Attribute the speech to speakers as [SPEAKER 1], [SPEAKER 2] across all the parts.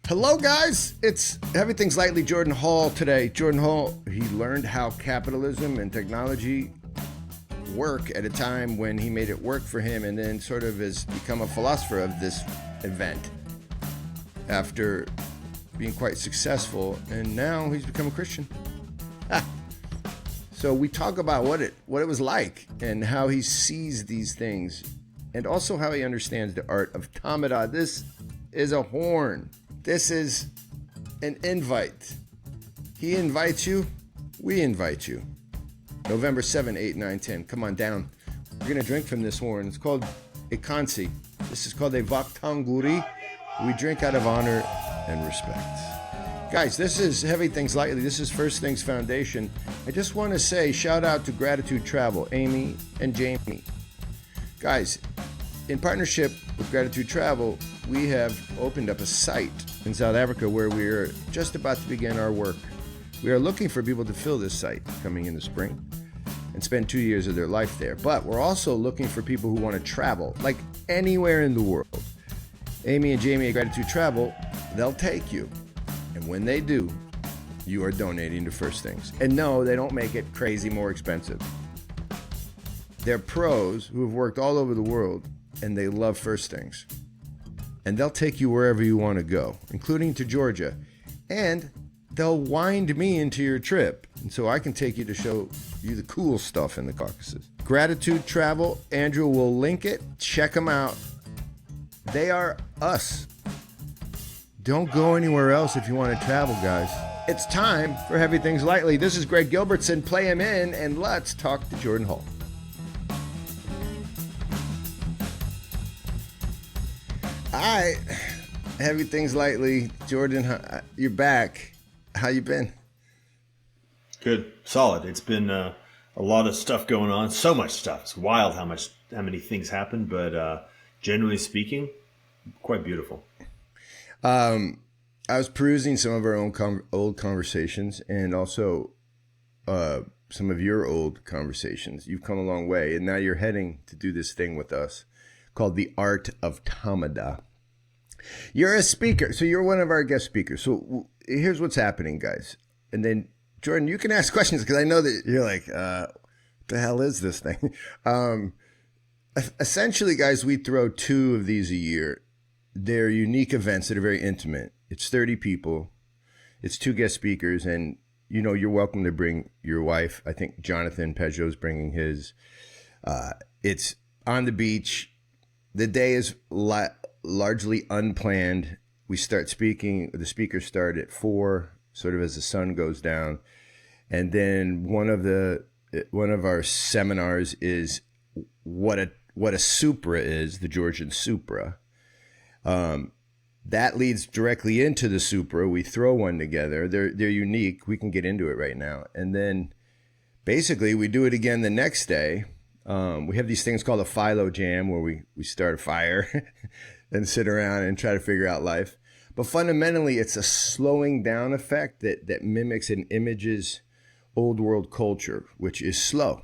[SPEAKER 1] Hello, guys. It's Everything's Lightly Jordan Hall today. Jordan Hall, he learned how capitalism and technology work at a time when he made it work for him, and then sort of has become a philosopher of this event after being quite successful, and now he's become a Christian. So we talk about what it was like and how he sees these things, and also how he understands the art of Tamada. This is a horn. This is an invite. He invites you. We invite you. November 7, 8, 9, 10. Come on down. We're going to drink from this horn. It's called a kansi. This is called a vaktanguri. We drink out of honor and respect. Guys, this is Heavy Things Lightly. This is First Things Foundation. I just want to say shout out to Gratitude Travel, Amy and Jamie. Guys, in partnership with Gratitude Travel, we have opened up a site in South Africa where we are just about to begin our work. We are looking for people to fill this site coming in the spring and spend 2 years of their life there. But we're also looking for people who want to travel, like anywhere in the world. Amy and Jamie at Gratitude Travel, they'll take you. And when they do, you are donating to First Things. And no, they don't make it crazy more expensive. They're pros who have worked all over the world, and they love First Things. And they'll take you wherever you want to go, including to Georgia. And they'll wind me into your trip, and so I can take you to show you the cool stuff in the Caucasus. Gratitude Travel, Andrew will link it. Check them out. They are us. Don't go anywhere else if you want to travel, guys. It's time for Heavy Things Lightly. This is Greg Gilbertson. Play him in, and let's talk to Jordan Hall. All right, Heavy Things Lightly. Jordan, you're back. How you been?
[SPEAKER 2] Good, solid. It's been a lot of stuff going on. So much stuff. It's wild how many things happen. But generally speaking, quite beautiful.
[SPEAKER 1] I was perusing some of our own old conversations, and also some of your old conversations. You've come a long way, and now you're heading to do this thing with us called the Art of Tamada. You're a speaker, so you're one of our guest speakers. So here's what's happening, guys. And then, Jordan, you can ask questions because I know that you're like, what the hell is this thing? Essentially, guys, we throw 2 of these a year. They're unique events that are very intimate. It's 30 people. It's 2 guest speakers, and you're welcome to bring your wife. I think Jonathan Peugeot's bringing his. It's on the beach. The day is largely unplanned. We start speaking. The speakers start at 4, sort of as the sun goes down, and then one of our seminars is what a supra is, the Georgian supra. That leads directly into the supra. We throw one together. They're unique. We can get into it right now, and then basically we do it again the next day. We have these things called a philo jam where we start a fire and sit around and try to figure out life. But fundamentally, it's a slowing down effect that mimics and images old world culture, which is slow,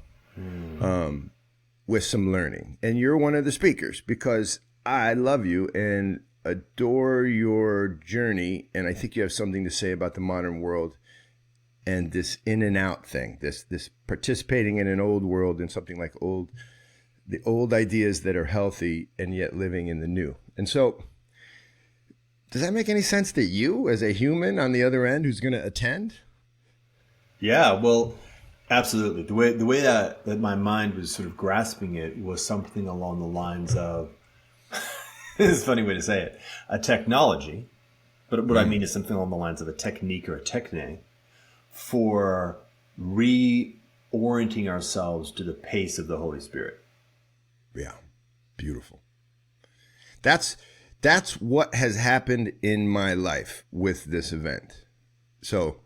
[SPEAKER 1] with some learning. And you're one of the speakers because I love you and adore your journey. And I think you have something to say about the modern world and this in and out thing, this participating in an old world and something like the old ideas that are healthy and yet living in the new. And so, does that make any sense to you as a human on the other end who's going to attend?
[SPEAKER 2] Yeah, well, absolutely. The way that my mind was sort of grasping it was something along the lines of, this is a funny way to say it, a technology, but what I mean is something along the lines of a technique or a techne for reorienting ourselves to the pace of the Holy Spirit.
[SPEAKER 1] Yeah, beautiful. That's what has happened in my life with this event. So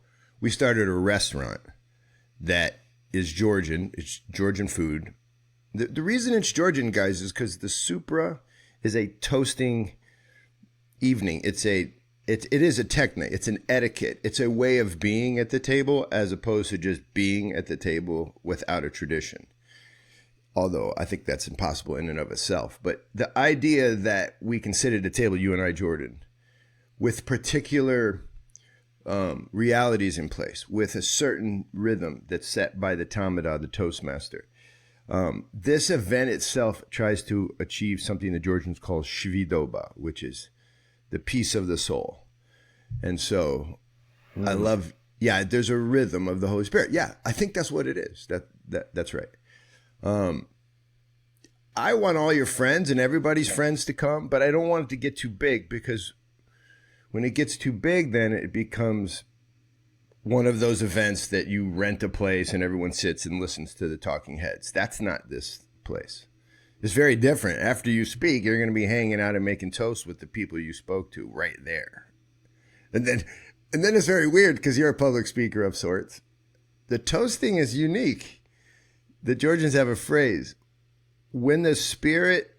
[SPEAKER 1] we started a restaurant that is Georgian. It's Georgian food. The reason it's Georgian, guys, is because the supra is a toasting evening. It is a technique. It's an etiquette. It's a way of being at the table as opposed to just being at the table without a tradition. Although I think that's impossible in and of itself. But the idea that we can sit at a table, you and I, Jordan, with particular realities in place, with a certain rhythm that's set by the Tamada, the Toastmaster. This event itself tries to achieve something the Georgians call shvidoba, which is the peace of the soul. And so I love, there's a rhythm of the Holy Spirit. Yeah, I think that's what it is. That's right. I want all your friends and everybody's friends to come, but I don't want it to get too big, because when it gets too big, then it becomes one of those events that you rent a place and everyone sits and listens to the talking heads. That's not this place. It's very different. After you speak, you're going to be hanging out and making toast with the people you spoke to right there. And then it's very weird because you're a public speaker of sorts. The toasting is unique. The Georgians have a phrase: when the spirit,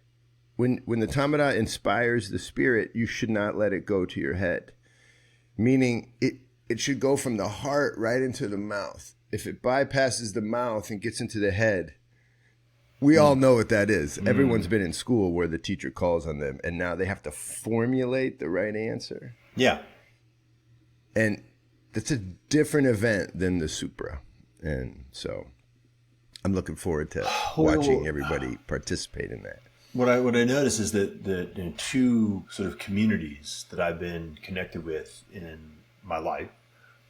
[SPEAKER 1] when the Tamada inspires the spirit, you should not let it go to your head. Meaning it should go from the heart right into the mouth. If it bypasses the mouth and gets into the head, we all know what that is. Everyone's been in school where the teacher calls on them and now they have to formulate the right answer.
[SPEAKER 2] Yeah.
[SPEAKER 1] And that's a different event than the Supra. And so I'm looking forward to watching everybody participate in that.
[SPEAKER 2] What I notice is that two sort of communities that I've been connected with in my life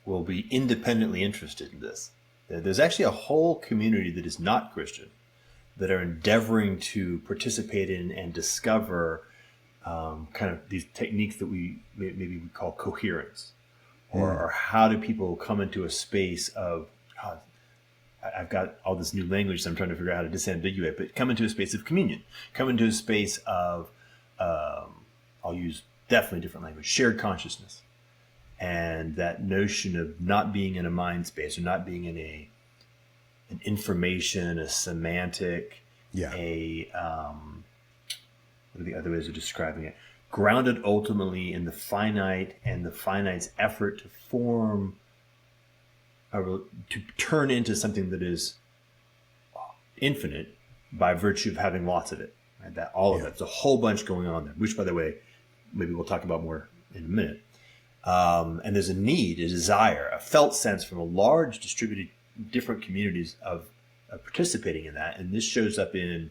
[SPEAKER 2] will be independently interested in this. There's actually a whole community that is not Christian that are endeavoring to participate in and discover kind of these techniques that we call coherence, or how do people come into a space of, I've got all this new language, so I'm trying to figure out how to disambiguate, but come into a space of communion, come into a space of, I'll use definitely different language, shared consciousness. And that notion of not being in a mind space, or not being in an information, a semantic, what are the other ways of describing it? Grounded ultimately in the finite and the finite's effort to form, to turn into something that is infinite by virtue of having lots of it. Right? That all of that. There's a whole bunch going on there, which, by the way, maybe we'll talk about more in a minute. And there's a need, a desire, a felt sense from a large distributed different communities of participating in that. And this shows up in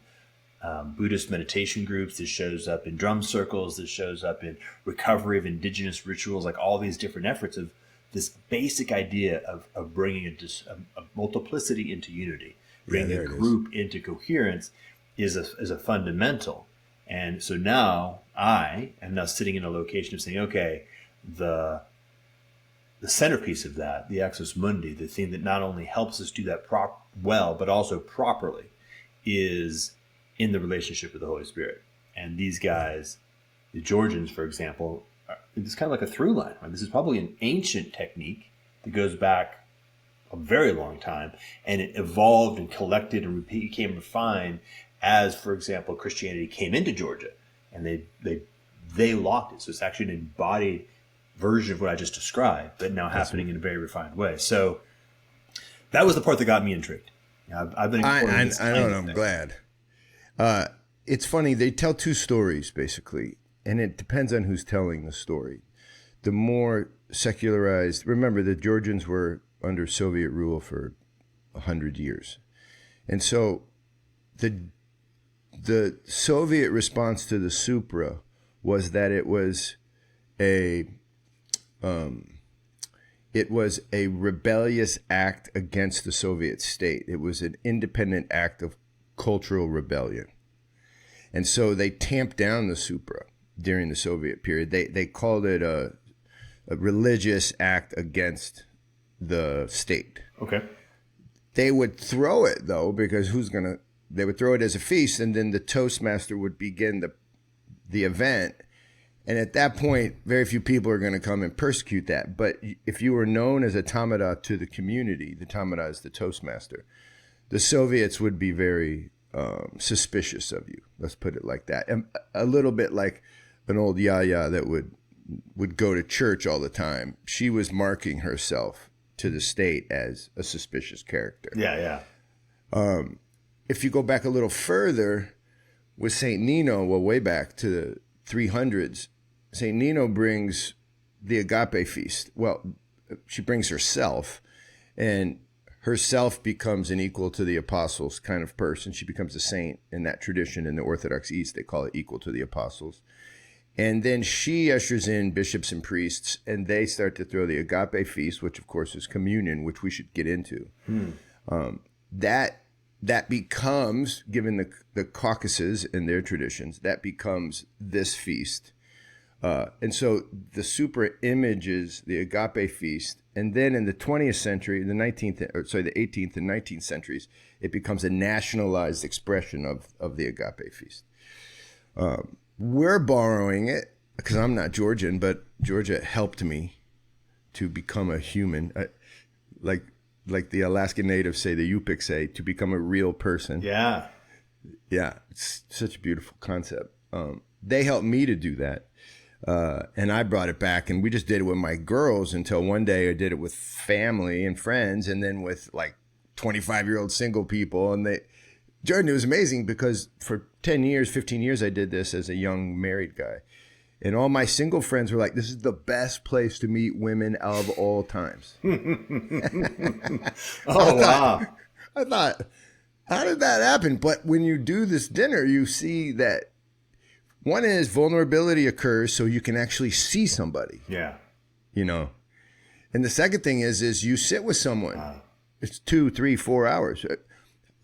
[SPEAKER 2] Buddhist meditation groups. This shows up in drum circles. This shows up in recovery of indigenous rituals, like all these different efforts of this basic idea of bringing a multiplicity into unity, bringing a group into coherence is a fundamental. And so now I am now sitting in a location of saying, okay, the centerpiece of that, the axis mundi, the thing that not only helps us do that well, but also properly, is in the relationship with the Holy Spirit. And these guys, the Georgians, for example, it's kind of like a through line. Right? This is probably an ancient technique that goes back a very long time, and it evolved and collected and became refined as, for example, Christianity came into Georgia, and they locked it. So it's actually an embodied version of what I just described, but now happening in a very refined way. So that was the part that got me intrigued. I've been exploring this.
[SPEAKER 1] I know, I'm glad. It's funny, they tell two stories basically, and it depends on who's telling the story. The more secularized, remember the Georgians were under Soviet rule for 100 years. And so the Soviet response to the Supra was that it was a rebellious act against the Soviet state. It was an independent act of cultural rebellion. And so they tamped down the Supra during the Soviet period. They called it a religious act against the state.
[SPEAKER 2] Okay.
[SPEAKER 1] They would throw it, though, because they would throw it as a feast, and then the Toastmaster would begin the event. And at that point, very few people are going to come and persecute that. But if you were known as a Tamada to the community, the Tamada is the Toastmaster, the Soviets would be very suspicious of you. Let's put it like that. And a little bit like an old yaya that would go to church all the time. She was marking herself to the state as a suspicious character.
[SPEAKER 2] Yeah.
[SPEAKER 1] If you go back a little further with St. Nino, well, way back to the 300s, St. Nino brings the Agape Feast. Well, she brings herself, and herself becomes an equal to the apostles kind of person. She becomes a saint in that tradition. In the Orthodox East, they call it equal to the apostles. And then she ushers in bishops and priests, and they start to throw the Agape Feast, which of course is communion, which we should get into. That becomes, given the Caucasus and their traditions, that becomes this feast. And so the supra images the Agape Feast, and then in the 20th century, the 18th and 19th centuries, it becomes a nationalized expression of the Agape Feast. We're borrowing it because I'm not Georgian, but Georgia helped me to become a human, like the Alaskan natives say, the Yupik say, to become a real person.
[SPEAKER 2] Yeah.
[SPEAKER 1] Yeah, it's such a beautiful concept. They helped me to do that. And I brought it back, and we just did it with my girls until one day I did it with family and friends, and then with like 25-year-old single people. And Jordan, it was amazing because for 10 years, 15 years, I did this as a young married guy. And all my single friends were like, this is the best place to meet women of all times.
[SPEAKER 2] Wow.
[SPEAKER 1] I thought, how did that happen? But when you do this dinner, you see that one is vulnerability occurs so you can actually see somebody.
[SPEAKER 2] Yeah.
[SPEAKER 1] You know? And the second thing is you sit with someone. It's 2, 3, 4 hours.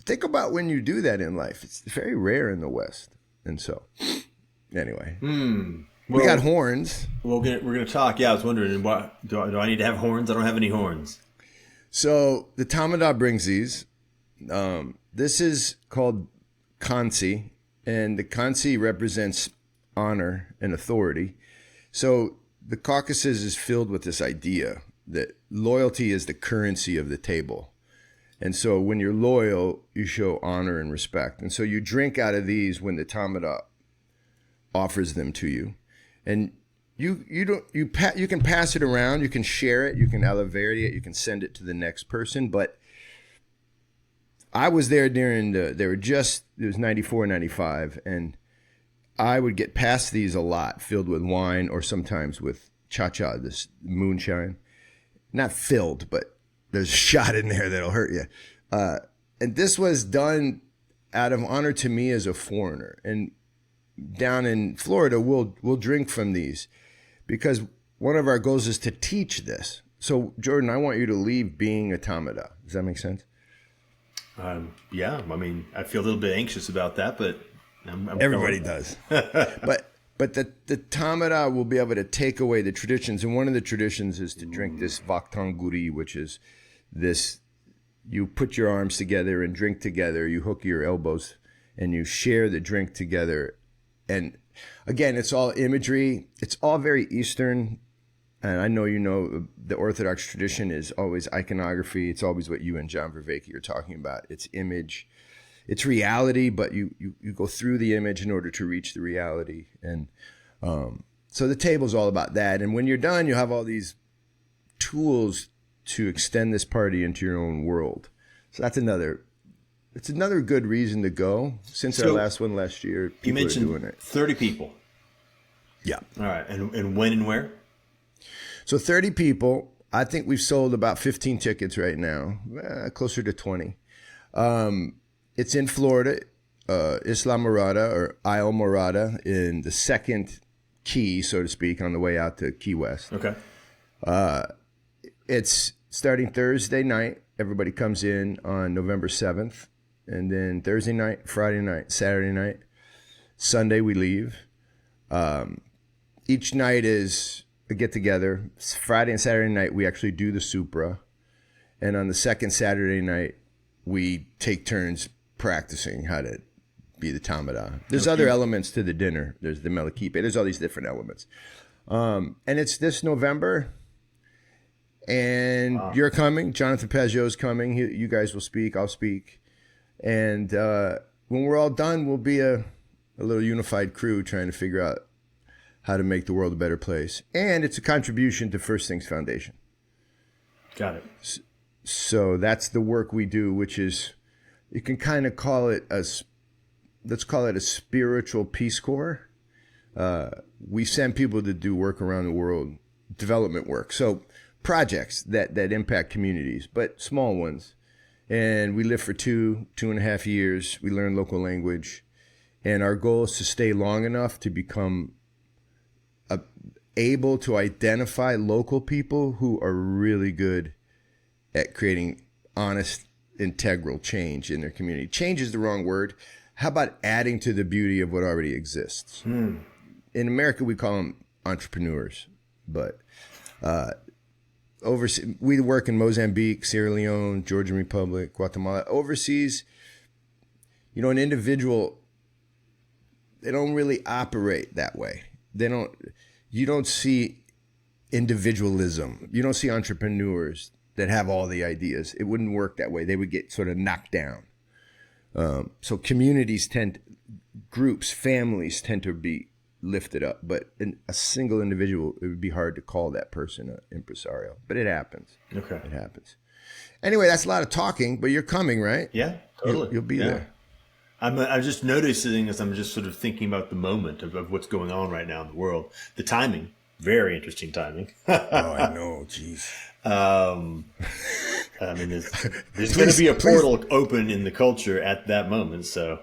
[SPEAKER 1] Think about when you do that in life. It's very rare in the West. And so, anyway. We got horns.
[SPEAKER 2] Well, we're gonna talk. Yeah, I was wondering, what do I need to have horns? I don't have any horns.
[SPEAKER 1] So the Tamada brings these. This is called Kansi, and the Kansi represents honor and authority. So the Caucasus is filled with this idea that loyalty is the currency of the table. And so when you're loyal, you show honor and respect. And so you drink out of these when the Tamada offers them to you. And you can pass it around, you can share it, you can elevate it, you can send it to the next person. But I was there during it was 94, 95, and I would get past these a lot, filled with wine or sometimes with cha-cha, this moonshine. Not filled, but there's a shot in there that'll hurt you. And this was done out of honor to me as a foreigner. And down in Florida, we'll drink from these because one of our goals is to teach this. So, Jordan, I want you to leave being a Tamada. Does that make sense?
[SPEAKER 2] Yeah. I mean, I feel a little bit anxious about that, but
[SPEAKER 1] Everybody does. But the Tamada will be able to take away the traditions. And one of the traditions is to drink this Vaktanguri, which is this, you put your arms together and drink together. You hook your elbows and you share the drink together. And again, it's all imagery. It's all very Eastern. And I know, you know, the Orthodox tradition is always iconography. It's always what you and John Vervaeke are talking about. It's image. It's reality, but you go through the image in order to reach the reality. And so the table's all about that. And when you're done, you have all these tools to extend this party into your own world. So it's another good reason to go. Since our last one last year, people
[SPEAKER 2] you mentioned
[SPEAKER 1] are doing it.
[SPEAKER 2] 30 people.
[SPEAKER 1] Yeah.
[SPEAKER 2] All right. And when and where?
[SPEAKER 1] So 30 people. I think we've sold about 15 tickets right now, closer to 20. It's in Florida, Islamorada or Islamorada, in the second key, so to speak, on the way out to Key West.
[SPEAKER 2] Okay.
[SPEAKER 1] It's starting Thursday night. Everybody comes in on November 7th. And then Thursday night, Friday night, Saturday night, Sunday we leave. Each night is a get-together. Friday and Saturday night, we actually do the Supra. And on the second Saturday night, we take turns practicing how to be the Tamada. There's other elements to the dinner. There's the Melakipe. There's all these different elements. And it's this November. And you're coming. Jonathan Pageau's coming. You guys will speak. I'll speak. And when we're all done, we'll be a little unified crew trying to figure out how to make the world a better place. And it's a contribution to First Things Foundation.
[SPEAKER 2] Got it.
[SPEAKER 1] So that's the work we do, which is, you can kind of call it let's call it a spiritual Peace Corps. We send people to do work around the world development work. So projects that impact communities, but small ones. And we live for 2.5 years. We learn local language. And our goal is to stay long enough to become able to identify local people who are really good at creating honest, integral change in their community. Change is the wrong word. How about adding to the beauty of what already exists? In America, we call them entrepreneurs, but overseas, we work in Mozambique, Sierra Leone, Georgian Republic, Guatemala. Overseas, an individual, they don't really operate that way. You don't see individualism. You don't see entrepreneurs that have all the ideas. It wouldn't work that way. They would get sort of knocked down. So communities groups, families tend to be lifted up, but a single individual, it would be hard to call that person an impresario, but it happens.
[SPEAKER 2] Okay.
[SPEAKER 1] It happens. Anyway, that's a lot of talking, but you're coming, right?
[SPEAKER 2] Yeah, totally.
[SPEAKER 1] You'll be there.
[SPEAKER 2] I'm just noticing as I'm just sort of thinking about the moment of what's going on right now in the world. The timing, very interesting timing.
[SPEAKER 1] Oh, I know. Jeez.
[SPEAKER 2] I mean, there's going to be a portal open in the culture at that moment. So,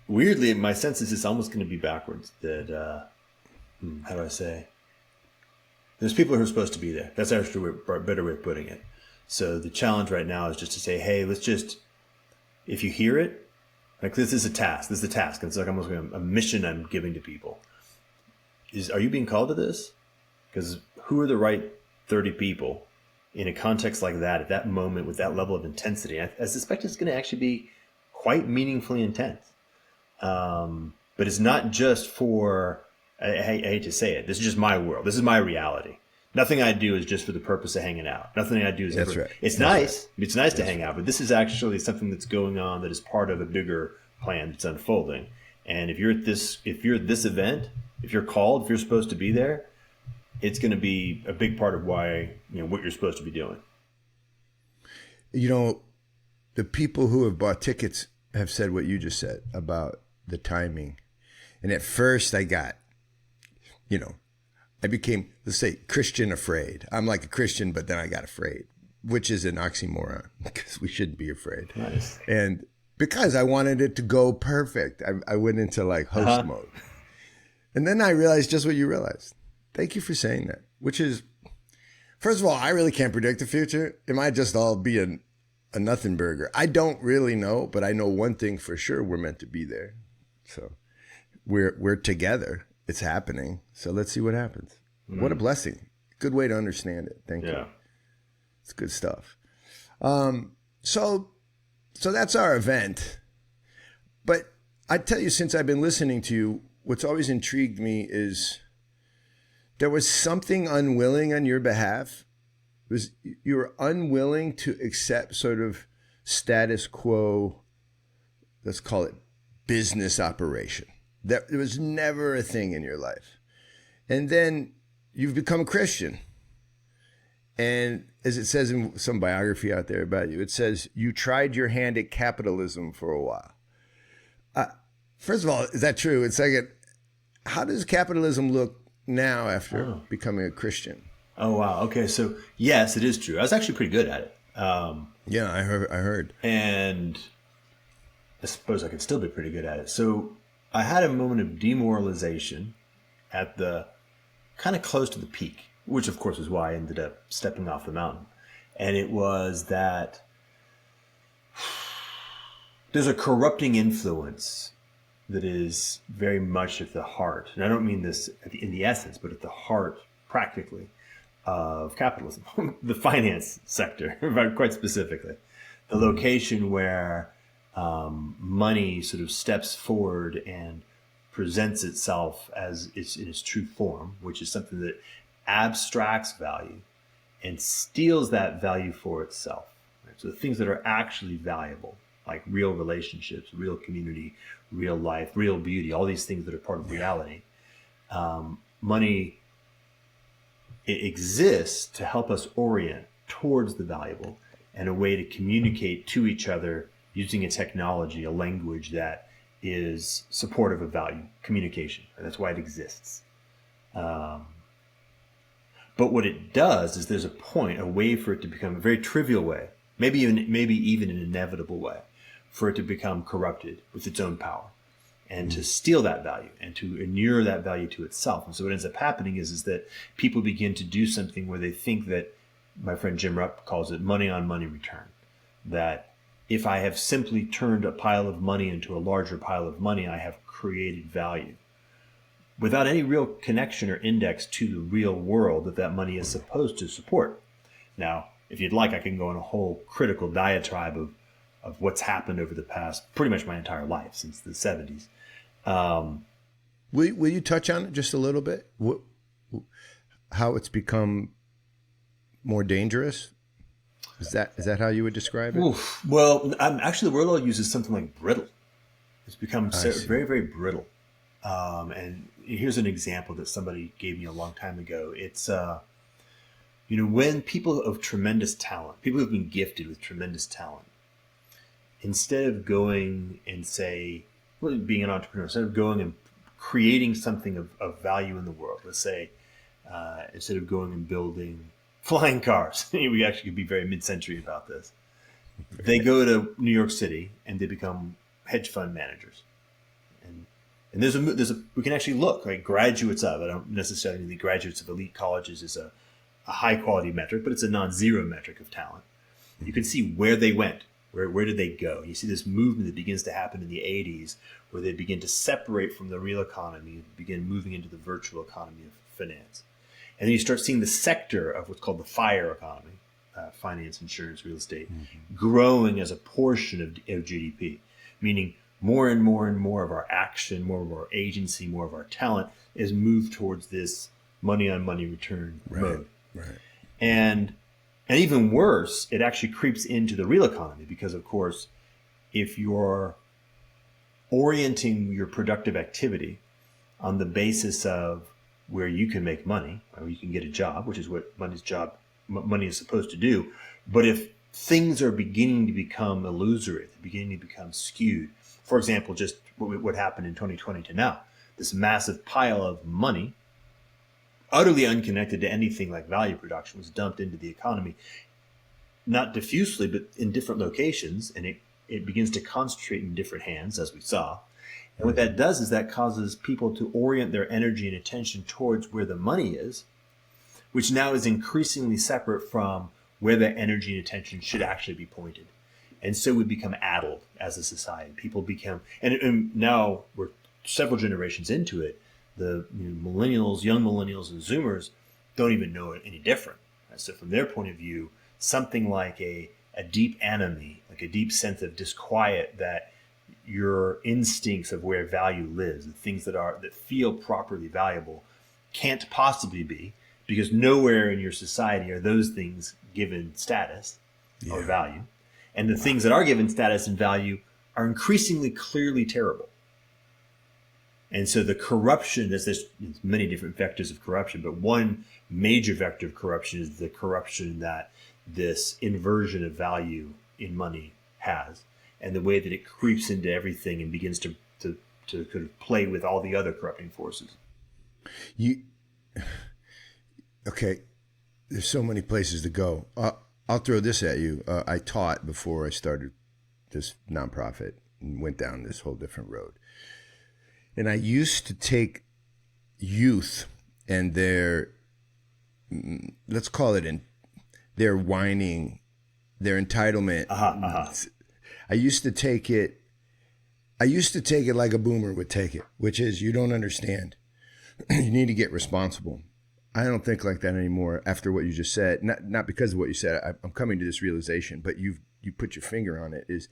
[SPEAKER 2] weirdly, my sense is it's almost going to be backwards. That, how do I say? There's people who are supposed to be there. That's actually a better way of putting it. So the challenge right now is just to say, hey, let's just, if you hear it, like this is a task. This is a task. It's like almost a mission I'm giving to people. Are you being called to this? Because who are the right 30 people in a context like that, at that moment, with that level of intensity? I suspect it's going to actually be quite meaningfully intense. But it's not just for, I hate to say it, this is just my world. This is my reality. Nothing I do is just for the purpose of hanging out. Nothing I do is
[SPEAKER 1] That's right.
[SPEAKER 2] It's nice. Right. It's nice to hang out, but this is actually something that's going on that is part of a bigger plan that's unfolding. And if you're at this event, if you're called, if you're supposed to be there, it's going to be a big part of why, what you're supposed to be doing.
[SPEAKER 1] The people who have bought tickets have said what you just said about the timing. And at first I got, I became, let's say, Christian afraid. I'm like a Christian, but then I got afraid, which is an oxymoron because we shouldn't be afraid.
[SPEAKER 2] Nice.
[SPEAKER 1] And because I wanted it to go perfect, I went into like host mode. And then I realized just what you realized. Thank you for saying that, which is, first of all, I really can't predict the future. It might just all be a nothing burger. I don't really know, but I know one thing for sure. We're meant to be there. So we're together. It's happening. So let's see what happens. What a blessing. Good way to understand it. Thank you. It's good stuff. So that's our event. But I tell you, since I've been listening to you, what's always intrigued me is there was something unwilling on your behalf. You were unwilling to accept sort of status quo, let's call it business operation. There was never a thing in your life. And then you've become a Christian. And as it says in some biography out there about you, it says you tried your hand at capitalism for a while. First of all, is that true? And second, how does capitalism look now after becoming a Christian?
[SPEAKER 2] Oh, wow. Okay. So yes, it is true. I was actually pretty good at it.
[SPEAKER 1] Yeah, I heard.
[SPEAKER 2] And I suppose I could still be pretty good at it. So I had a moment of demoralization at the kind of close to the peak, which of course is why I ended up stepping off the mountain. And it was that there's a corrupting influence that is very much at the heart. And I don't mean this in the essence, but at the heart, practically, of capitalism, the finance sector, quite specifically. The location where money sort of steps forward and presents itself as in its true form, which is something that abstracts value and steals that value for itself. Right? So the things that are actually valuable, like real relationships, real community, real life, real beauty, all these things that are part of reality. Money, it exists to help us orient towards the valuable and a way to communicate to each other using a technology, a language that is supportive of value, communication. And that's why it exists. But what it does is there's a way for it to become a very trivial way, maybe even an inevitable way, for it to become corrupted with its own power and to steal that value and to inure that value to itself. And so what ends up happening is that people begin to do something where they think that, my friend Jim Rupp calls it money on money return, that if I have simply turned a pile of money into a larger pile of money, I have created value without any real connection or index to the real world that money is supposed to support. Now, if you'd like, I can go on a whole critical diatribe of what's happened over the past, pretty much my entire life since the 70s.
[SPEAKER 1] Will you touch on it just a little bit? How it's become more dangerous? Is that how you would describe it?
[SPEAKER 2] Oof. Well, actually, the word I'll use is something like brittle. It's become very, very brittle. And here's an example that somebody gave me a long time ago. It's, when people of tremendous talent, people who've been gifted with tremendous talent, instead of going and being an entrepreneur, instead of going and creating something of value in the world, let's say, instead of going and building flying cars, we actually could be very mid-century about this. They go to New York City and they become hedge fund managers. And we can actually look, right? Graduates of, I don't necessarily think graduates of elite colleges is a high quality metric, but it's a non-zero metric of talent. You can see where they went. Where did they go? You see this movement that begins to happen in the 80s where they begin to separate from the real economy and begin moving into the virtual economy of finance. And then you start seeing the sector of what's called the FIRE economy, finance, insurance, real estate, growing as a portion of GDP, meaning more and more and more of our action, more of our agency, more of our talent is moved towards this money on money return mode.
[SPEAKER 1] Right.
[SPEAKER 2] And even worse, it actually creeps into the real economy because, of course, if you're orienting your productive activity on the basis of where you can make money or you can get a job, which is what money is supposed to do. But if things are beginning to become illusory, they're beginning to become skewed. For example, just what happened in 2020 to now, this massive pile of money, utterly unconnected to anything like value production, was dumped into the economy, not diffusely, but in different locations. And it begins to concentrate in different hands, as we saw. And what that does is that causes people to orient their energy and attention towards where the money is, which now is increasingly separate from where that energy and attention should actually be pointed. And so we become addled as a society. People become, and now we're several generations into it, the millennials, young millennials and Zoomers don't even know it any different. So from their point of view, something like a deep anomie, like a deep sense of disquiet that your instincts of where value lives, the things that feel properly valuable, can't possibly be, because nowhere in your society are those things given status or value. And the things that are given status and value are increasingly clearly terrible. And so the corruption, there's many different vectors of corruption, but one major vector of corruption is the corruption that this inversion of value in money has, and the way that it creeps into everything and begins to kind of play with all the other corrupting forces.
[SPEAKER 1] Okay, there's so many places to go. I'll throw this at you. I taught before I started this nonprofit and went down this whole different road. And I used to take youth and their, let's call it their whining, their entitlement. I used to take it like a boomer would take it, which is, you don't understand. You need to get responsible. I don't think like that anymore after what you just said. Not because of what you said. I'm coming to this realization, but you put your finger on it. Is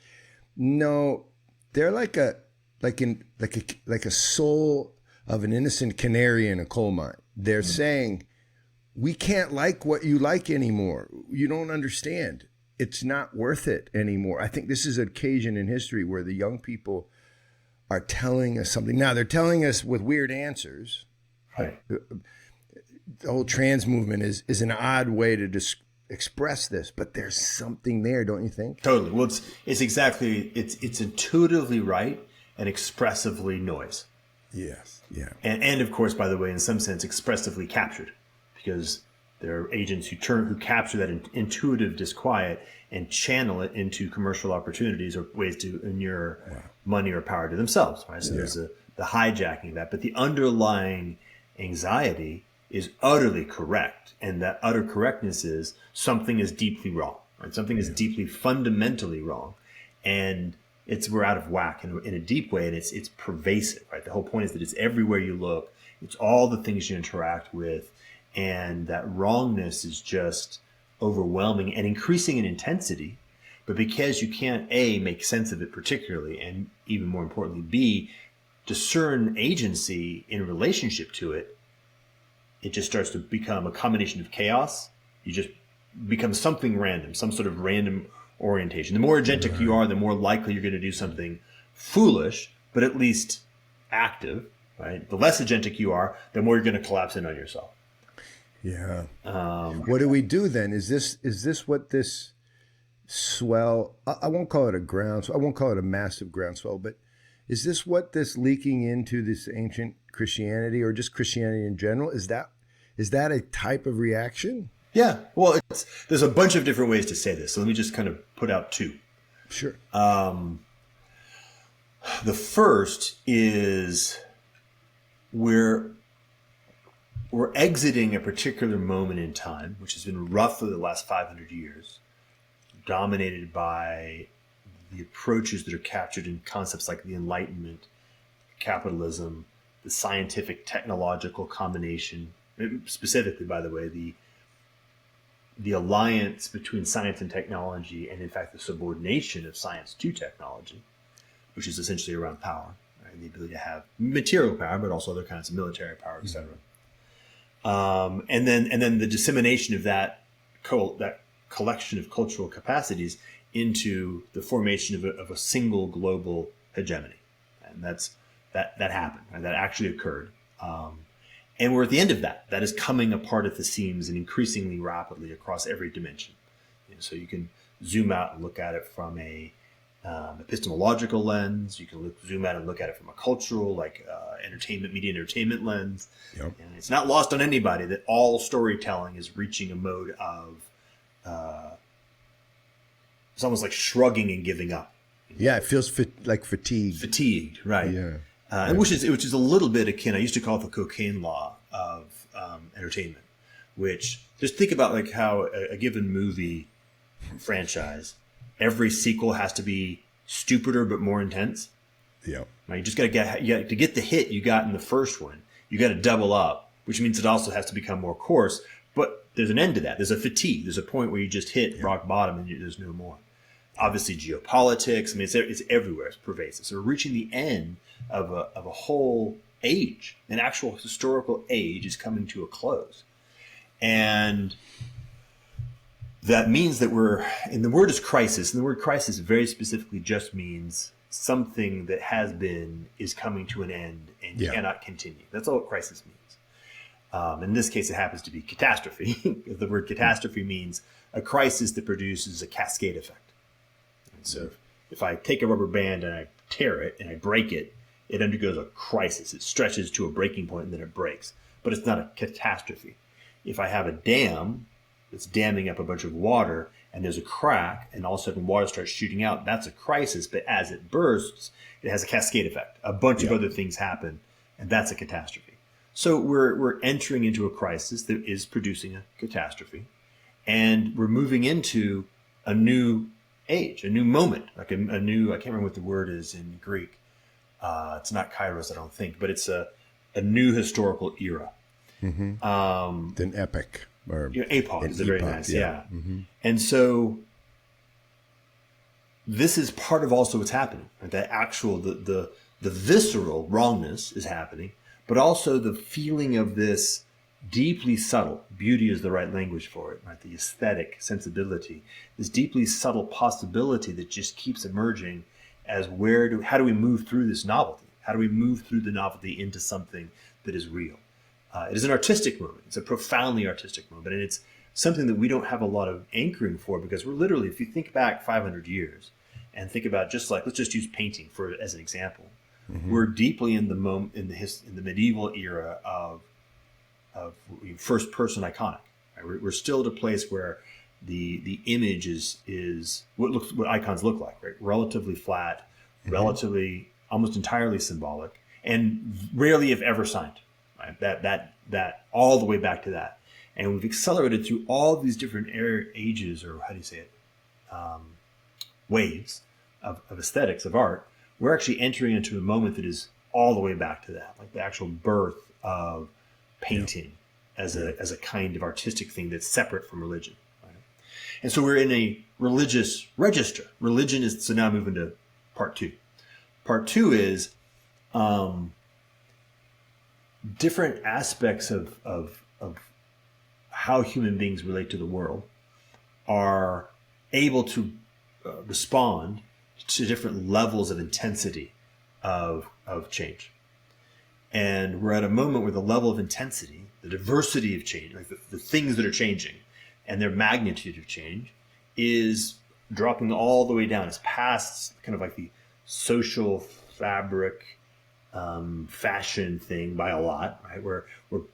[SPEAKER 1] no, they're like a soul of an innocent canary in a coal mine. They're saying, we can't like what you like anymore. You don't understand. It's not worth it anymore. I think this is an occasion in history where the young people are telling us something. Now, they're telling us with weird answers.
[SPEAKER 2] Right.
[SPEAKER 1] The whole trans movement is an odd way to express this, but there's something there, don't you think?
[SPEAKER 2] Totally. Well, it's intuitively right and expressively noise.
[SPEAKER 1] Yes. Yeah.
[SPEAKER 2] And of course, by the way, in some sense, expressively captured, because There are agents who capture that intuitive disquiet and channel it into commercial opportunities or ways to inure money or power to themselves. Right? So there's the hijacking of that. But the underlying anxiety is utterly correct. And that utter correctness is something is deeply wrong. Right? Something is deeply fundamentally wrong. And we're out of whack in a deep way, and it's pervasive. Right? The whole point is that it's everywhere you look. It's all the things you interact with. And that wrongness is just overwhelming and increasing in intensity. But because you can't, A, make sense of it particularly, and even more importantly, B, discern agency in relationship to it, it just starts to become a combination of chaos. You just become something random, some sort of random orientation. The more agentic you are, the more likely you're going to do something foolish, but at least active. Right? The less agentic you are, the more you're going to collapse in on yourself.
[SPEAKER 1] Yeah. What do we do then? Is this what this swell? I won't call it a groundswell. I won't call it a massive groundswell. But is this what this leaking into this ancient Christianity or just Christianity in general? Is that a type of reaction?
[SPEAKER 2] Yeah. Well, there's a bunch of different ways to say this. So let me just kind of put out two.
[SPEAKER 1] Sure.
[SPEAKER 2] The first is we're exiting a particular moment in time, which has been roughly the last 500 years, dominated by the approaches that are captured in concepts like the Enlightenment, capitalism, the scientific technological combination, specifically, by the way, the alliance between science and technology, and in fact the subordination of science to technology, which is essentially around power, right? The ability to have material power, but also other kinds of military power, etc. And then the dissemination of that collection of cultural capacities into the formation of a single global hegemony, and that happened. Right? That actually occurred, and we're at the end of that. That is coming apart at the seams and increasingly rapidly across every dimension. So you can zoom out and look at it from a epistemological lens. You can zoom out and look at it from a cultural, media entertainment lens. Yep. And it's not lost on anybody that all storytelling is reaching a mode of it's almost like shrugging and giving up.
[SPEAKER 1] Yeah, it feels like fatigue.
[SPEAKER 2] Fatigued, right?
[SPEAKER 1] Yeah.
[SPEAKER 2] Which is a little bit akin. I used to call it the cocaine law of entertainment. Which just think about like how a given movie franchise, every sequel has to be stupider but more intense.
[SPEAKER 1] Yeah.
[SPEAKER 2] Right? You just got to get the hit you got in the first one. You got to double up, which means it also has to become more coarse. But there's an end to that. There's a fatigue. There's a point where you just hit rock bottom and there's no more. Obviously, geopolitics. I mean, it's everywhere. It's pervasive. So we're reaching the end of a whole age. An actual historical age is coming to a close, and that means that and the word is crisis, and the word crisis very specifically just means something that has been is coming to an end and cannot continue. That's all what crisis means. In this case, it happens to be catastrophe. The word catastrophe means a crisis that produces a cascade effect. And so if I take a rubber band and I tear it and I break it, it undergoes a crisis. It stretches to a breaking point and then it breaks. But it's not a catastrophe. If I have a dam that's damming up a bunch of water and there's a crack and all of a sudden water starts shooting out, that's a crisis. But as it bursts, it has a cascade effect. A bunch of other things happen, and that's a catastrophe. So we're entering into a crisis that is producing a catastrophe, and we're moving into a new age, a new moment, like a new, I can't remember what the word is in Greek. It's not kairos, I don't think, but it's a new historical era.
[SPEAKER 1] Mm-hmm. An epic. Or
[SPEAKER 2] epoch is a very nice, yeah.
[SPEAKER 1] Mm-hmm.
[SPEAKER 2] And so this is part of also what's happening. Right? That actual, the visceral wrongness is happening, but also the feeling of this deeply subtle, beauty is the right language for it, right? The aesthetic sensibility, this deeply subtle possibility that just keeps emerging as how do we move through this novelty? How do we move through the novelty into something that is real? It is an artistic moment. It's a profoundly artistic moment. And it's something that we don't have a lot of anchoring for, because we're literally, if you think back 500 years and think about just like, let's just use painting as an example. Mm-hmm. We're deeply in the moment, in the medieval era of first person iconic. Right? We're still at a place where the image is what icons look like, right? Relatively flat, relatively almost entirely symbolic, and rarely if ever signed. Right? That all the way back to that. And we've accelerated through all these different ages, or how do you say it, waves of aesthetics, of art. We're actually entering into a moment that is all the way back to that, like the actual birth of painting as a kind of artistic thing that's separate from religion. Right? And so we're in a religious register. Religion is, so now moving to part two. Part two is different aspects of how human beings relate to the world are able to respond to different levels of intensity of change. And we're at a moment where the level of intensity, the diversity of change, like the things that are changing and their magnitude of change is dropping all the way down. It's past kind of like the social fabric fashion thing by a lot, right? We're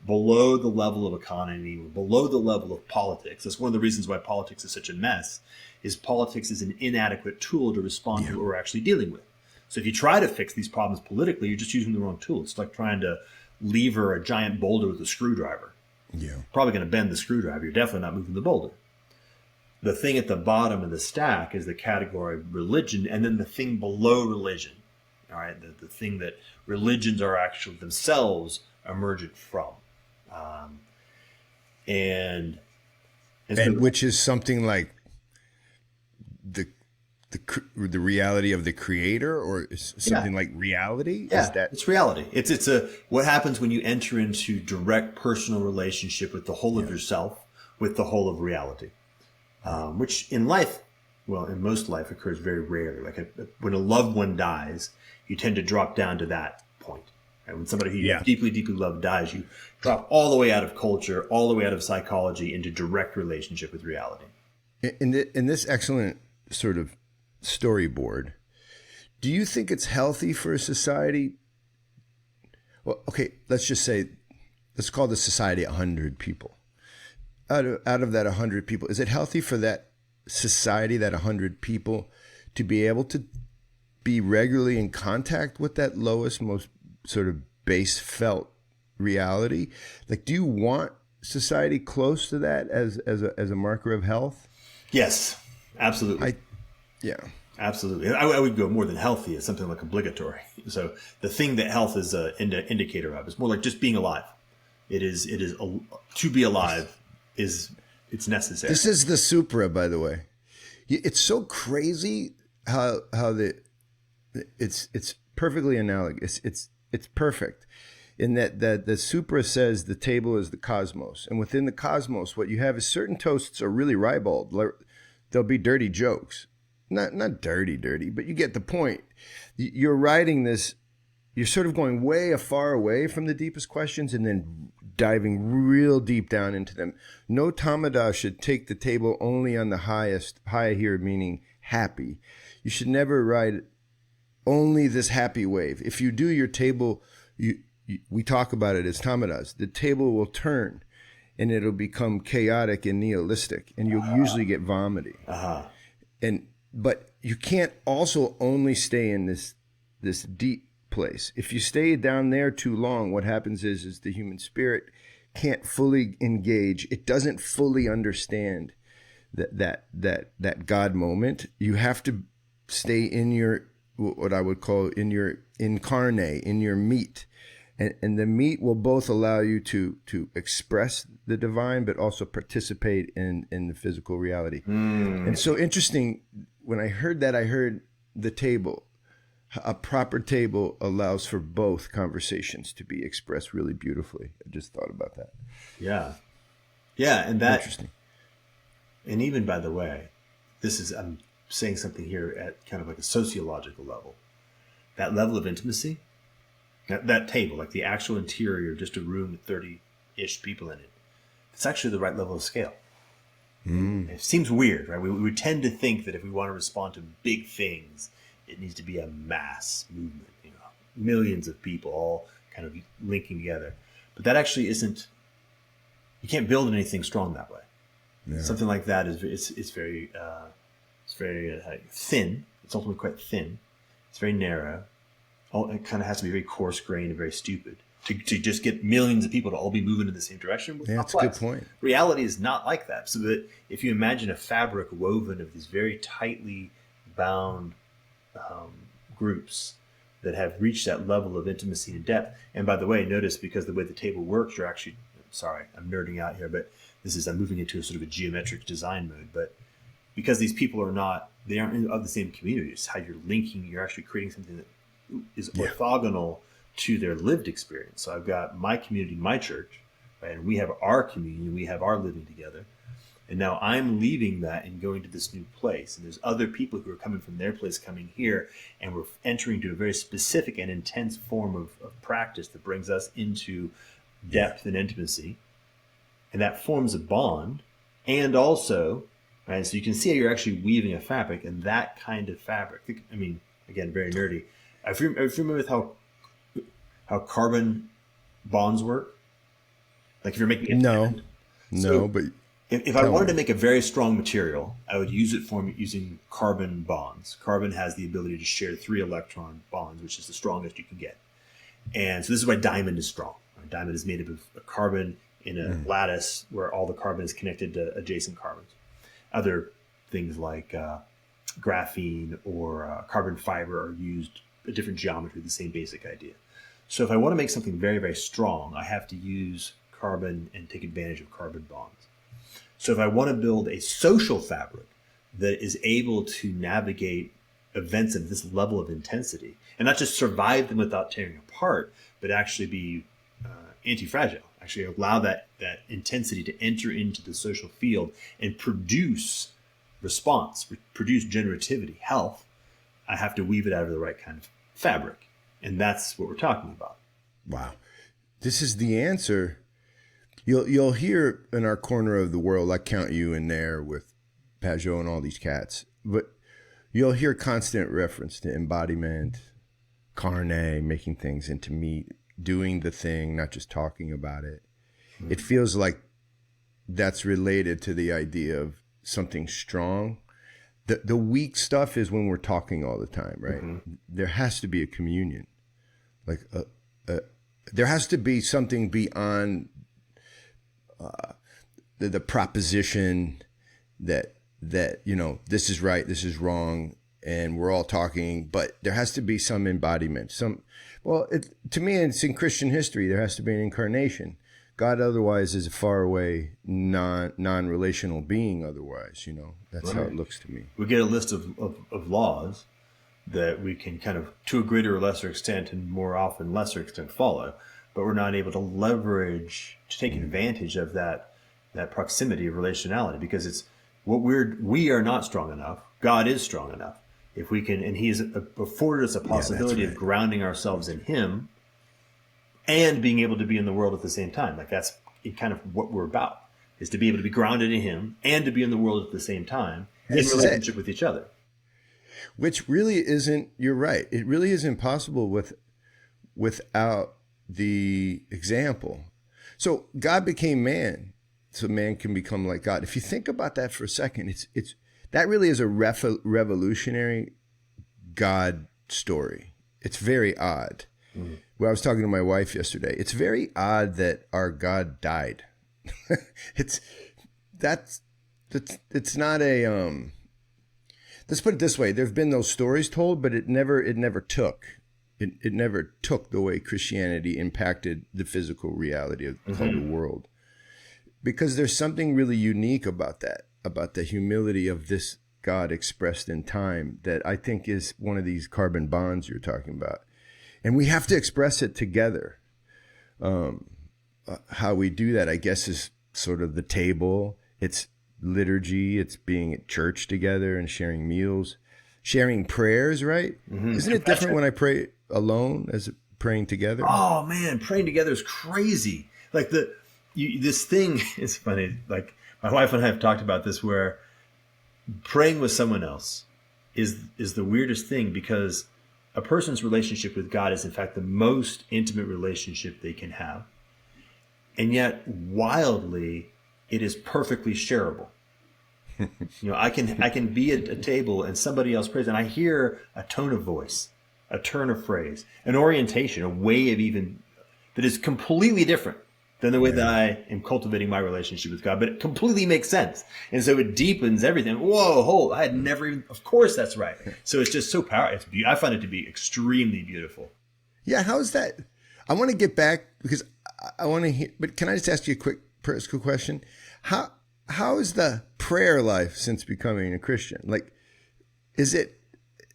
[SPEAKER 2] below the level of economy, we're below the level of politics. That's one of the reasons why politics is such a mess, is politics is an inadequate tool to respond to what we're actually dealing with. So if you try to fix these problems politically, you're just using the wrong tool. It's like trying to lever a giant boulder with a screwdriver. Yeah. Probably going to bend the screwdriver. You're definitely not moving the boulder. The thing at the bottom of the stack is the category of religion, and then the thing below religion. All right, the thing that religions are actually themselves emergent from, and
[SPEAKER 1] which is something like the reality of the creator, or something like reality.
[SPEAKER 2] Yeah,
[SPEAKER 1] is that
[SPEAKER 2] it's reality. It's what happens when you enter into direct personal relationship with the whole of yourself, with the whole of reality, which in life, well, in most life occurs very rarely. Like when a loved one dies, you tend to drop down to that point. Right? When somebody who you deeply, deeply love dies, you drop all the way out of culture, all the way out of psychology into direct relationship with reality.
[SPEAKER 1] In this excellent sort of storyboard, do you think it's healthy for a society? Well, okay, let's call the society 100 people. Out of that 100 people, is it healthy for that society, that 100 people, to be able to be regularly in contact with that lowest, most sort of base felt reality? Like, do you want society close to that as a marker of health?
[SPEAKER 2] Yes, absolutely. Absolutely. I would go more than healthy as something like obligatory. So the thing that health is an indicator of is more like just being alive. It is to be alive it's necessary.
[SPEAKER 1] This is the supra, by the way. It's so crazy how it's perfectly analogous. It's perfect in that the supra says the table is the cosmos, and within the cosmos, what you have is certain toasts are really ribald. They'll be dirty jokes, not dirty, but you get the point. You're writing this. You're sort of going way far away from the deepest questions and then diving real deep down into them. No Tamada should take the table only on the highest, high here meaning happy. You should never ride only this happy wave. If you do your table, we talk about it as Tamadas. The table will turn and it'll become chaotic and nihilistic, and you'll usually get vomiting. But you can't also only stay in this deep place. If you stay down there too long, what happens is the human spirit can't fully engage. It doesn't fully understand that God moment. You have to stay in your, what I would call, in your incarnate, in your meat. And the meat will both allow you to express the divine, but also participate in the physical reality. And so interesting, when I heard that, I heard the table. A proper table allows for both conversations to be expressed really beautifully. I just thought about that.
[SPEAKER 2] Yeah, and that interesting. And even, by the way, I'm saying something here at kind of like a sociological level. That level of intimacy, that table, like the actual interior, just a room with 30-ish people in it, it's actually the right level of scale. It seems weird, right? We tend to think that if we want to respond to big things, it needs to be a mass movement, millions of people all kind of linking together. But that actually isn't you can't build anything strong that way.
[SPEAKER 1] Yeah.
[SPEAKER 2] Something like that is it's very thin. It's ultimately quite thin. It's very narrow. It kind of has to be very coarse grained and very stupid to just get millions of people to all be moving in the same direction.
[SPEAKER 1] Yeah, that's a good point.
[SPEAKER 2] Reality is not like that. So that if you imagine a fabric woven of these very tightly bound groups that have reached that level of intimacy and depth. And by the way, notice because the way the table works, you're actually, sorry, I'm nerding out here, but I'm moving into a sort of a geometric design mode. But because these people they aren't of the same community, it's how you're linking, you're actually creating something that is orthogonal to their lived experience. So I've got my community, my church, right? And we have our communion, we have our living together. And now I'm leaving that and going to this new place. And there's other people who are coming from their place coming here. And we're entering into a very specific and intense form of practice that brings us into depth and intimacy. And that forms a bond. And also, right, so you can see how you're actually weaving a fabric, and that kind of fabric. I mean, again, very nerdy. Are you familiar with how carbon bonds work? Like if you're making a
[SPEAKER 1] No, but
[SPEAKER 2] if I wanted to make a very strong material, I would use it using carbon bonds. Carbon has the ability to share 3 electron bonds, which is the strongest you can get. And so this is why diamond is strong. Diamond is made up of a carbon in a lattice where all the carbon is connected to adjacent carbons. Other things like graphene or carbon fiber are used a different geometry, the same basic idea. So if I want to make something very, very strong, I have to use carbon and take advantage of carbon bonds. So if I want to build a social fabric that is able to navigate events of this level of intensity and not just survive them without tearing apart, but actually be anti-fragile, actually allow that intensity to enter into the social field and produce response, produce generativity, health, I have to weave it out of the right kind of fabric. And that's what we're talking about.
[SPEAKER 1] Wow. This is the answer. You'll hear in our corner of the world, I count you in there with Pajot and all these cats, but you'll hear constant reference to embodiment, carne, making things into meat, doing the thing, not just talking about it. Mm-hmm. It feels like that's related to the idea of something strong. The weak stuff is when we're talking all the time, right? Mm-hmm. There has to be a communion. Like there has to be something beyond the proposition that this is right, this is wrong, and we're all talking, but there has to be some embodiment. To me, it's in Christian history, there has to be an incarnation. God otherwise is a far away, non-relational being otherwise, That's right. How it looks to me.
[SPEAKER 2] We get a list of laws that we can kind of, to a greater or lesser extent, and more often lesser extent, follow, but we're not able to leverage, to take advantage of that proximity of relationality, because it's what we are not strong enough. God is strong enough. If we can, and He's afforded us a possibility of grounding ourselves in Him and being able to be in the world at the same time. Like that's kind of what we're about, is to be able to be grounded in Him and to be in the world at the same time in relationship with each other.
[SPEAKER 1] Which really isn't, you're right, it really is impossible without the example. So God became man, so man can become like God. If you think about that for a second, it's that really is a revolutionary God story. It's very odd. Mm-hmm. Well, I was talking to my wife yesterday. It's very odd that our God died. It's not a let's put it this way. There've been those stories told, but it never took. It never took the way Christianity impacted the physical reality of the world. Because there's something really unique about that, about the humility of this God expressed in time, that I think is one of these carbon bonds you're talking about. And we have to express it together. How we do that, I guess, is sort of the table. It's liturgy. It's being at church together and sharing meals, sharing prayers, right? Mm-hmm. Isn't it different when I pray alone as praying together?
[SPEAKER 2] Oh, man, praying together is crazy. Like this thing is funny. Like my wife and I have talked about this, where praying with someone else is the weirdest thing, because a person's relationship with God is in fact the most intimate relationship they can have. and yet wildly, it is perfectly shareable. I can be at a table and somebody else prays, and I hear a tone of voice, a turn of phrase, an orientation, a way of even that is completely different than the way that I am cultivating my relationship with God, but it completely makes sense. And so it deepens everything. Whoa, I had never even, of course that's right. So it's just so powerful. I find it to be extremely beautiful.
[SPEAKER 1] Yeah, how's that? I want to get back because I want to hear, but can I just ask you a quick personal question? How is the prayer life since becoming a Christian? Like, isn't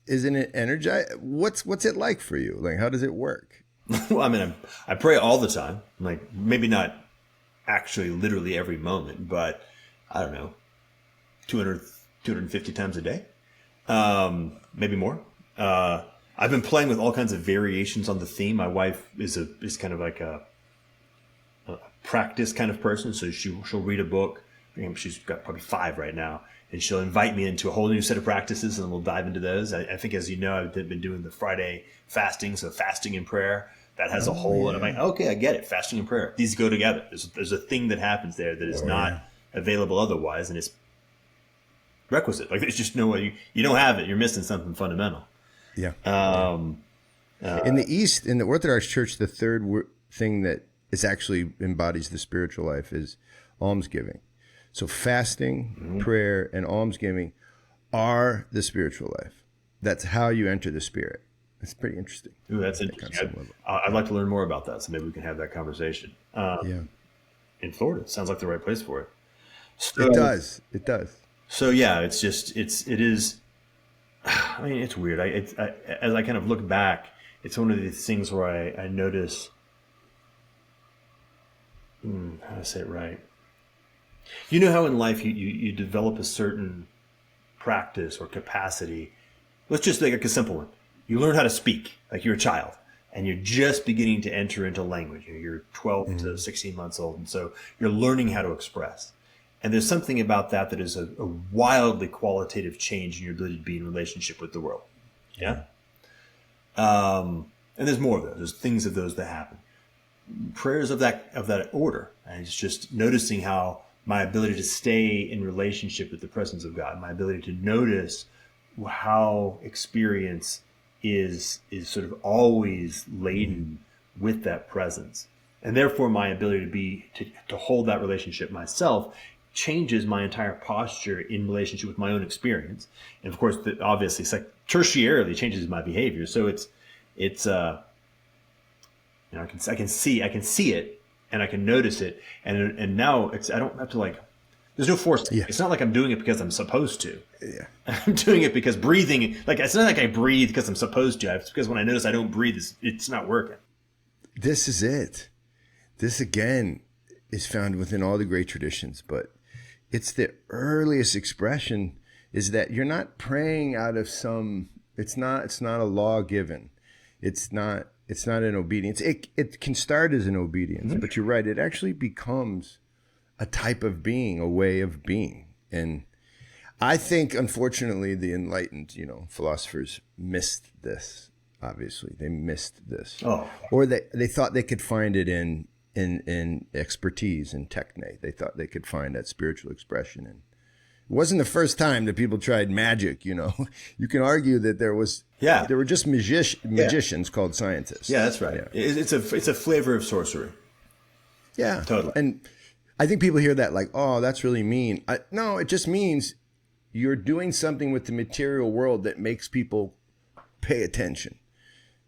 [SPEAKER 1] it energized? What's it like for you? Like, how does it work?
[SPEAKER 2] Well, I mean, I pray all the time, like maybe not actually literally every moment, but I don't know, 250 times a day, maybe more. I've been playing with all kinds of variations on the theme. My wife is kind of like a practice kind of person. So she'll read a book. She's got probably 5 right now, and she'll invite me into a whole new set of practices, and we'll dive into those. I think, as you know, I've been doing the Friday fasting, so fasting and prayer. That has a whole, and I'm like, okay, I get it. Fasting and prayer, these go together. There's a thing that happens there that is not available otherwise, and it's requisite. Like, there's just no way you don't have it. You're missing something fundamental.
[SPEAKER 1] Yeah. In the East, in the Orthodox Church, the third thing that is actually embodies the spiritual life is almsgiving. So fasting, prayer, and almsgiving are the spiritual life. That's how you enter the Spirit. It's pretty interesting.
[SPEAKER 2] Ooh, that's interesting. I'd like to learn more about that, so maybe we can have that conversation. In Florida, sounds like the right place for it. So,
[SPEAKER 1] it does. It does.
[SPEAKER 2] So yeah, it is. I mean, it's weird. As I kind of look back, it's one of these things where I notice. How to say it right? You know how in life you develop a certain practice or capacity. Let's just take a simple one. You learn how to speak like you're a child, and you're just beginning to enter into language. You're 12 to 16 months old, and so you're learning how to express. And there's something about that is a wildly qualitative change in your ability to be in relationship with the world. Yeah. And there's more of those. There's things of those that happen. Prayers of that order, and it's just noticing how my ability to stay in relationship with the presence of God, my ability to notice how experience is sort of always laden with that presence, and therefore my ability to hold that relationship myself changes my entire posture in relationship with my own experience, and of course, obviously, it's like tertiarily changes my behavior. So it's I can see it, and I can notice it, and now I don't have to there's no force. Yeah. It's not like I'm doing it because I'm supposed to. Yeah. I'm doing it because breathing, it's not like I breathe because I'm supposed to. It's because when I notice I don't breathe, it's not working.
[SPEAKER 1] This is it. This again is found within all the great traditions, but it's the earliest expression is that you're not praying out of it's not a law given. It's not an obedience. It can start as an obedience, but you're right. It actually becomes a type of being, a way of being. And I think, unfortunately, the Enlightened, philosophers missed this. Obviously, they missed this. Oh. Or they thought they could find it in expertise in techne. They thought they could find that spiritual expression. And it wasn't the first time that people tried magic. You can argue that there were just magicians called scientists.
[SPEAKER 2] Yeah, that's right. Yeah. It's a flavor of sorcery.
[SPEAKER 1] Yeah,
[SPEAKER 2] totally.
[SPEAKER 1] And I think people hear that like, oh, that's really mean. No, it just means you're doing something with the material world that makes people pay attention,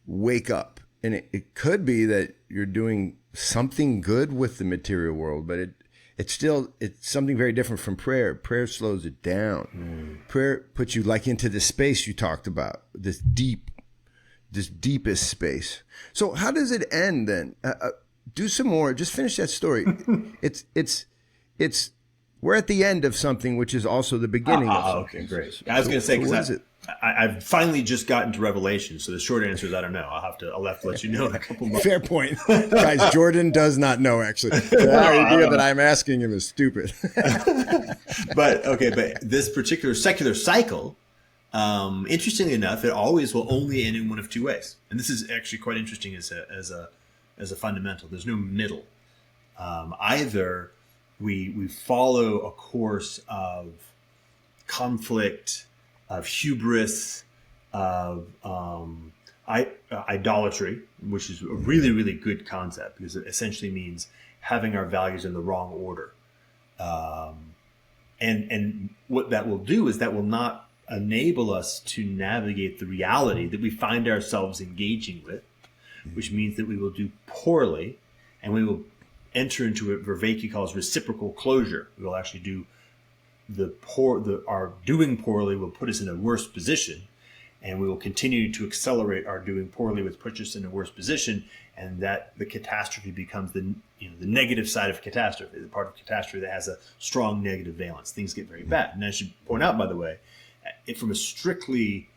[SPEAKER 1] wake up. And it could be that you're doing something good with the material world, but it's something very different from prayer. Prayer slows it down. Prayer puts you into the space you talked about, this deepest space. So how does it end then? Do some more. Just finish that story. It's we're at the end of something, which is also the beginning of something.
[SPEAKER 2] Okay, great. I was going to say, because I've finally just gotten to Revelation, so the short answer is I don't know. I'll have to let you know in a couple months.
[SPEAKER 1] Fair point. Guys, Jordan does not know, actually. The idea that I'm asking him is stupid.
[SPEAKER 2] But this particular secular cycle, interestingly enough, it always will only end in one of two ways. And this is actually quite interesting as a fundamental. There's no middle. Either we follow a course of conflict, of hubris, of idolatry, which is a really, really good concept because it essentially means having our values in the wrong order. And what that will do is that will not enable us to navigate the reality that we find ourselves engaging with, which means that we will do poorly and we will enter into what Vervaeke calls reciprocal closure. We will actually do our doing poorly will put us in a worse position, and we will continue to accelerate our doing poorly, which puts us in a worse position, and that the catastrophe becomes the negative side of catastrophe, the part of catastrophe that has a strong negative valence. Things get very bad. And I should point out, by the way, from a strictly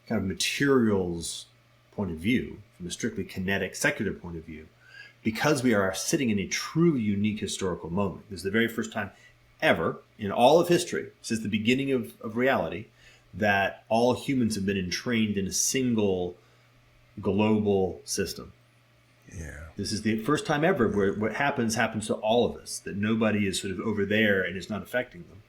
[SPEAKER 2] kind of materials point of view, from a strictly kinetic secular point of view, because we are sitting in a truly unique historical moment. This is the very first time ever in all of history, since the beginning of reality, that all humans have been entrained in a single global system.
[SPEAKER 1] Yeah.
[SPEAKER 2] This is the first time ever where what happens to all of us, that nobody is sort of over there and it's not affecting them.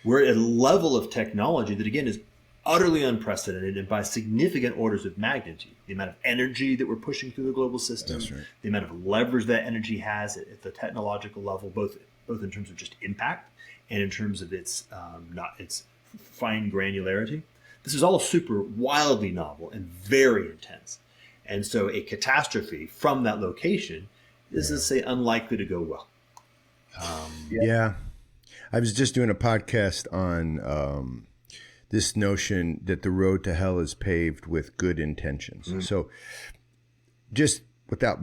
[SPEAKER 2] We're at a level of technology that, again, is utterly unprecedented and by significant orders of magnitude. The amount of energy that we're pushing through the global system,
[SPEAKER 1] That's right.
[SPEAKER 2] The amount of leverage that energy has at the technological level, both in terms of just impact and in terms of its fine granularity. This is all super wildly novel and very intense. And so a catastrophe from that location is, let's say, unlikely to go well.
[SPEAKER 1] Yeah. I was just doing a podcast on this notion that the road to hell is paved with good intentions. Mm. So just without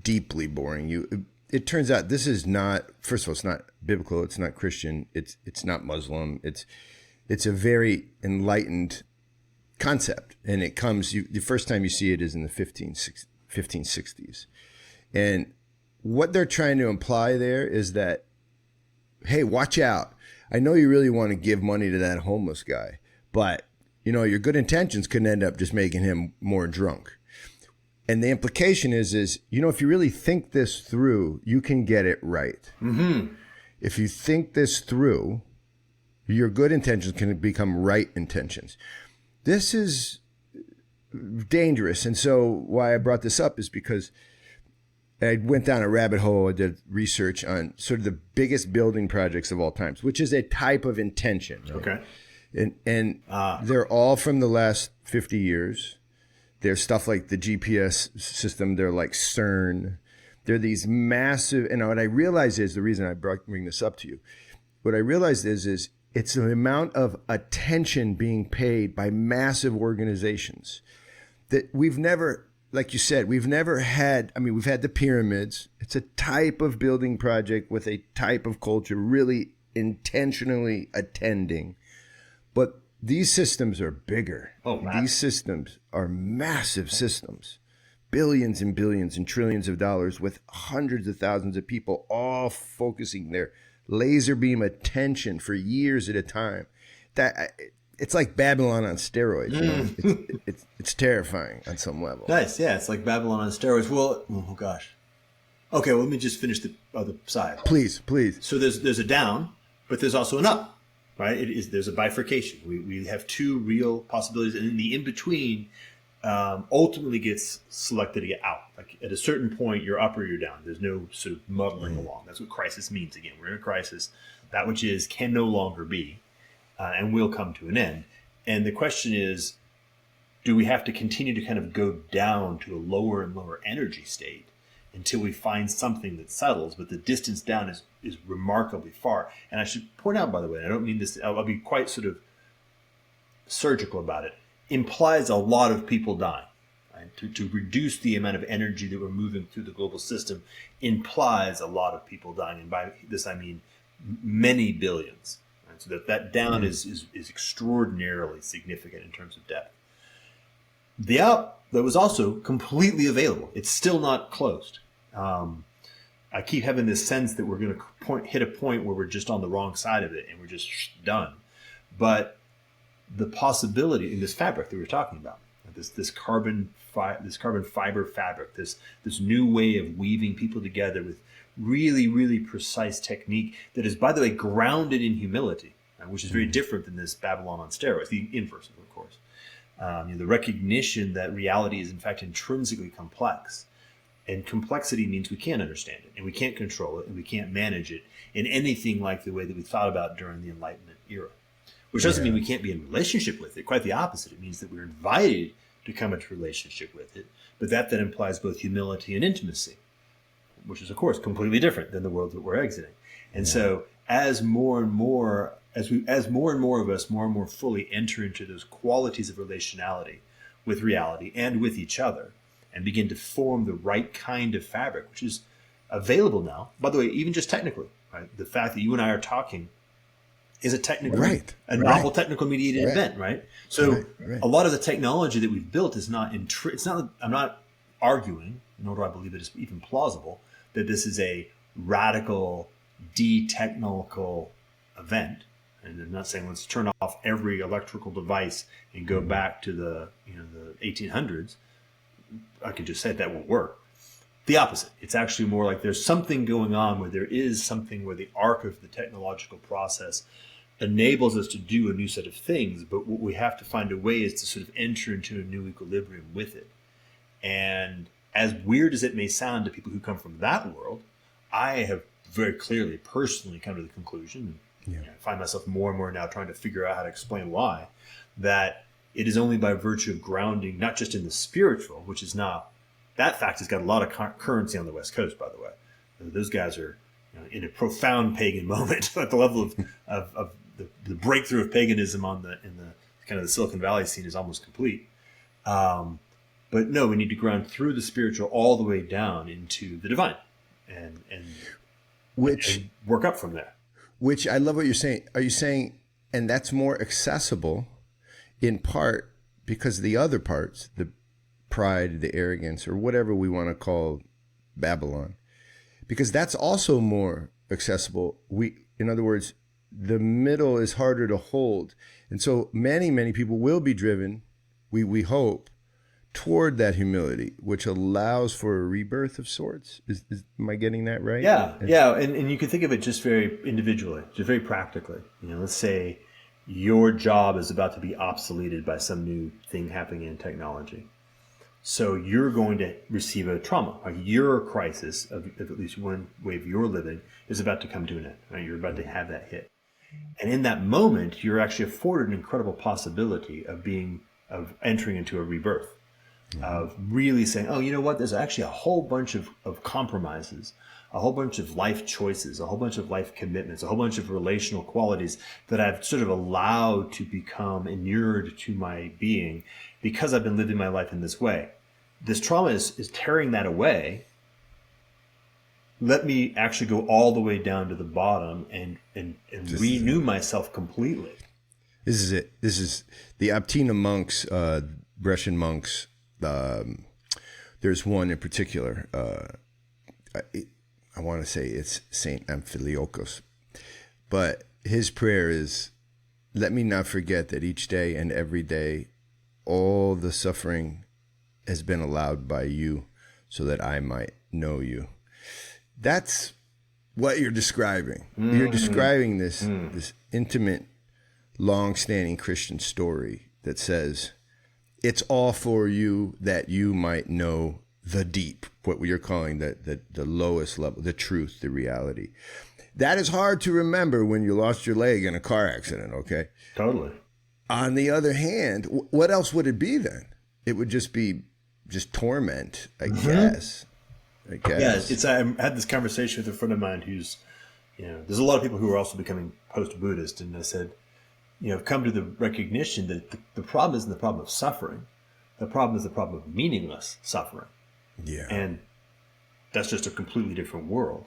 [SPEAKER 1] deeply boring you, it turns out this is not, first of all, it's not biblical, it's not Christian, it's not Muslim, it's a very enlightened concept. And it comes, the first time you see it is in the 1560s. And what they're trying to imply there is that, hey, watch out. I know you really want to give money to that homeless guy, but your good intentions could end up just making him more drunk. And the implication is, if you really think this through, you can get it right. Mm-hmm. If you think this through, your good intentions can become right intentions. This is dangerous. And so why I brought this up is because I went down a rabbit hole. I did research on sort of the biggest building projects of all times, which is a type of intention. Right?
[SPEAKER 2] Okay.
[SPEAKER 1] And they're all from the last 50 years. There's stuff like the GPS system. They're like CERN. They're these massive, and what I realized is, the reason I bring this up to you, what I realized is it's the amount of attention being paid by massive organizations that we've never, like you said, we've never had. I mean, we've had the pyramids. It's a type of building project with a type of culture really intentionally attending. But these systems are bigger. These systems are massive systems. Billions and billions and trillions of dollars with hundreds of thousands of people all focusing their laser beam attention for years at a time. It's like Babylon on steroids. It's terrifying on some level.
[SPEAKER 2] Nice, yeah. It's like Babylon on steroids. Well, oh gosh. Okay, well, let me just finish the other side.
[SPEAKER 1] Please.
[SPEAKER 2] So there's a down, but there's also an up, right? There's a bifurcation. We have two real possibilities, and then the in between ultimately gets selected to get out. Like at a certain point, you're up or you're down. There's no sort of muddling along. That's what crisis means. Again, we're in a crisis. That which is can no longer be. And will come to an end. And the question is, do we have to continue to kind of go down to a lower and lower energy state until we find something that settles? But the distance down is remarkably far. And I should point out, by the way, and I don't mean this, I'll be quite sort of surgical about it, implies a lot of people dying. Right? To reduce the amount of energy that we're moving through the global system implies a lot of people dying. And by this, I mean many billions. So that down is extraordinarily significant in terms of depth. The up, that was also completely available. It's still not closed. I keep having this sense that we're going to hit a point where we're just on the wrong side of it and we're just done. But the possibility in this fabric that we were talking about, this carbon fiber fabric, this new way of weaving people together with really, really precise technique that is, by the way, grounded in humility, which is very different than this Babylon on steroids, the inverse, of course. The recognition that reality is, in fact, intrinsically complex. And complexity means we can't understand it, and we can't control it, and we can't manage it in anything like the way that we thought about during the Enlightenment era. Which doesn't mean we can't be in relationship with it. Quite the opposite. It means that we're invited to come into relationship with it. But that implies both humility and intimacy, which is, of course, completely different than the world that we're exiting. And so as more and more of us more and more fully enter into those qualities of relationality with reality and with each other, and begin to form the right kind of fabric, which is available now, by the way, even just technically, right? The fact that you and I are talking is a technical, novel technical mediated event, right? So a lot of the technology that we've built is not, I'm not arguing, nor do I believe it is even plausible, that this is a radical, de-technical event. And I'm not saying let's turn off every electrical device and go back to the 1800s. I can just say that won't work. The opposite. It's actually more like there's something going on where there is something where the arc of the technological process enables us to do a new set of things, but what we have to find a way is to sort of enter into a new equilibrium with it. And as weird as it may sound to people who come from that world, I have very clearly, personally come to the conclusion, and I find myself more and more now trying to figure out how to explain why, that it is only by virtue of grounding, not just in the spiritual, which is not, that fact has got a lot of currency on the West Coast, by the way. Those guys are in a profound pagan moment at the level of the breakthrough of paganism in the kind of the Silicon Valley scene is almost complete. But no, we need to ground through the spiritual all the way down into the divine and work up from there.
[SPEAKER 1] Which I love what you're saying. Are you saying, and that's more accessible in part because the other parts, the pride, the arrogance, or whatever we want to call Babylon, because that's also more accessible. In other words, the middle is harder to hold. And so many people will be driven, we hope, toward that humility, which allows for a rebirth of sorts. Am I getting that right?
[SPEAKER 2] Yeah. And you can think of it just very individually, just very practically. Let's say your job is about to be obsoleted by some new thing happening in technology. So you're going to receive a trauma. Like your crisis of at least one way of your living is about to come to an end. Right? You're about to have that hit. And in that moment, you're actually afforded an incredible possibility of entering into a rebirth, of really saying, oh, you know what? There's actually a whole bunch of compromises, a whole bunch of life choices, a whole bunch of life commitments, a whole bunch of relational qualities that I've sort of allowed to become inured to my being because I've been living my life in this way. This trauma is tearing that away. Let me actually go all the way down to the bottom and renew myself completely.
[SPEAKER 1] This is it. This is the Aptina monks, Brescian monks. There's one in particular. I want to say it's Saint Amphiliochus, but his prayer is, let me not forget that each day and every day, all the suffering has been allowed by you so that I might know you. That's what you're describing. Mm-hmm. You're describing this intimate, long-standing Christian story that says, it's all for you that you might know the deep, what you're calling the lowest level, the truth, the reality. That is hard to remember when you lost your leg in a car accident, okay?
[SPEAKER 2] Totally.
[SPEAKER 1] On the other hand, what else would it be then? It would just be torment, I guess.
[SPEAKER 2] Yeah, I had this conversation with a friend of mine who's, there's a lot of people who are also becoming post-Buddhist, and I said, come to the recognition that the problem isn't the problem of suffering. The problem is the problem of meaningless suffering.
[SPEAKER 1] Yeah.
[SPEAKER 2] And that's just a completely different world.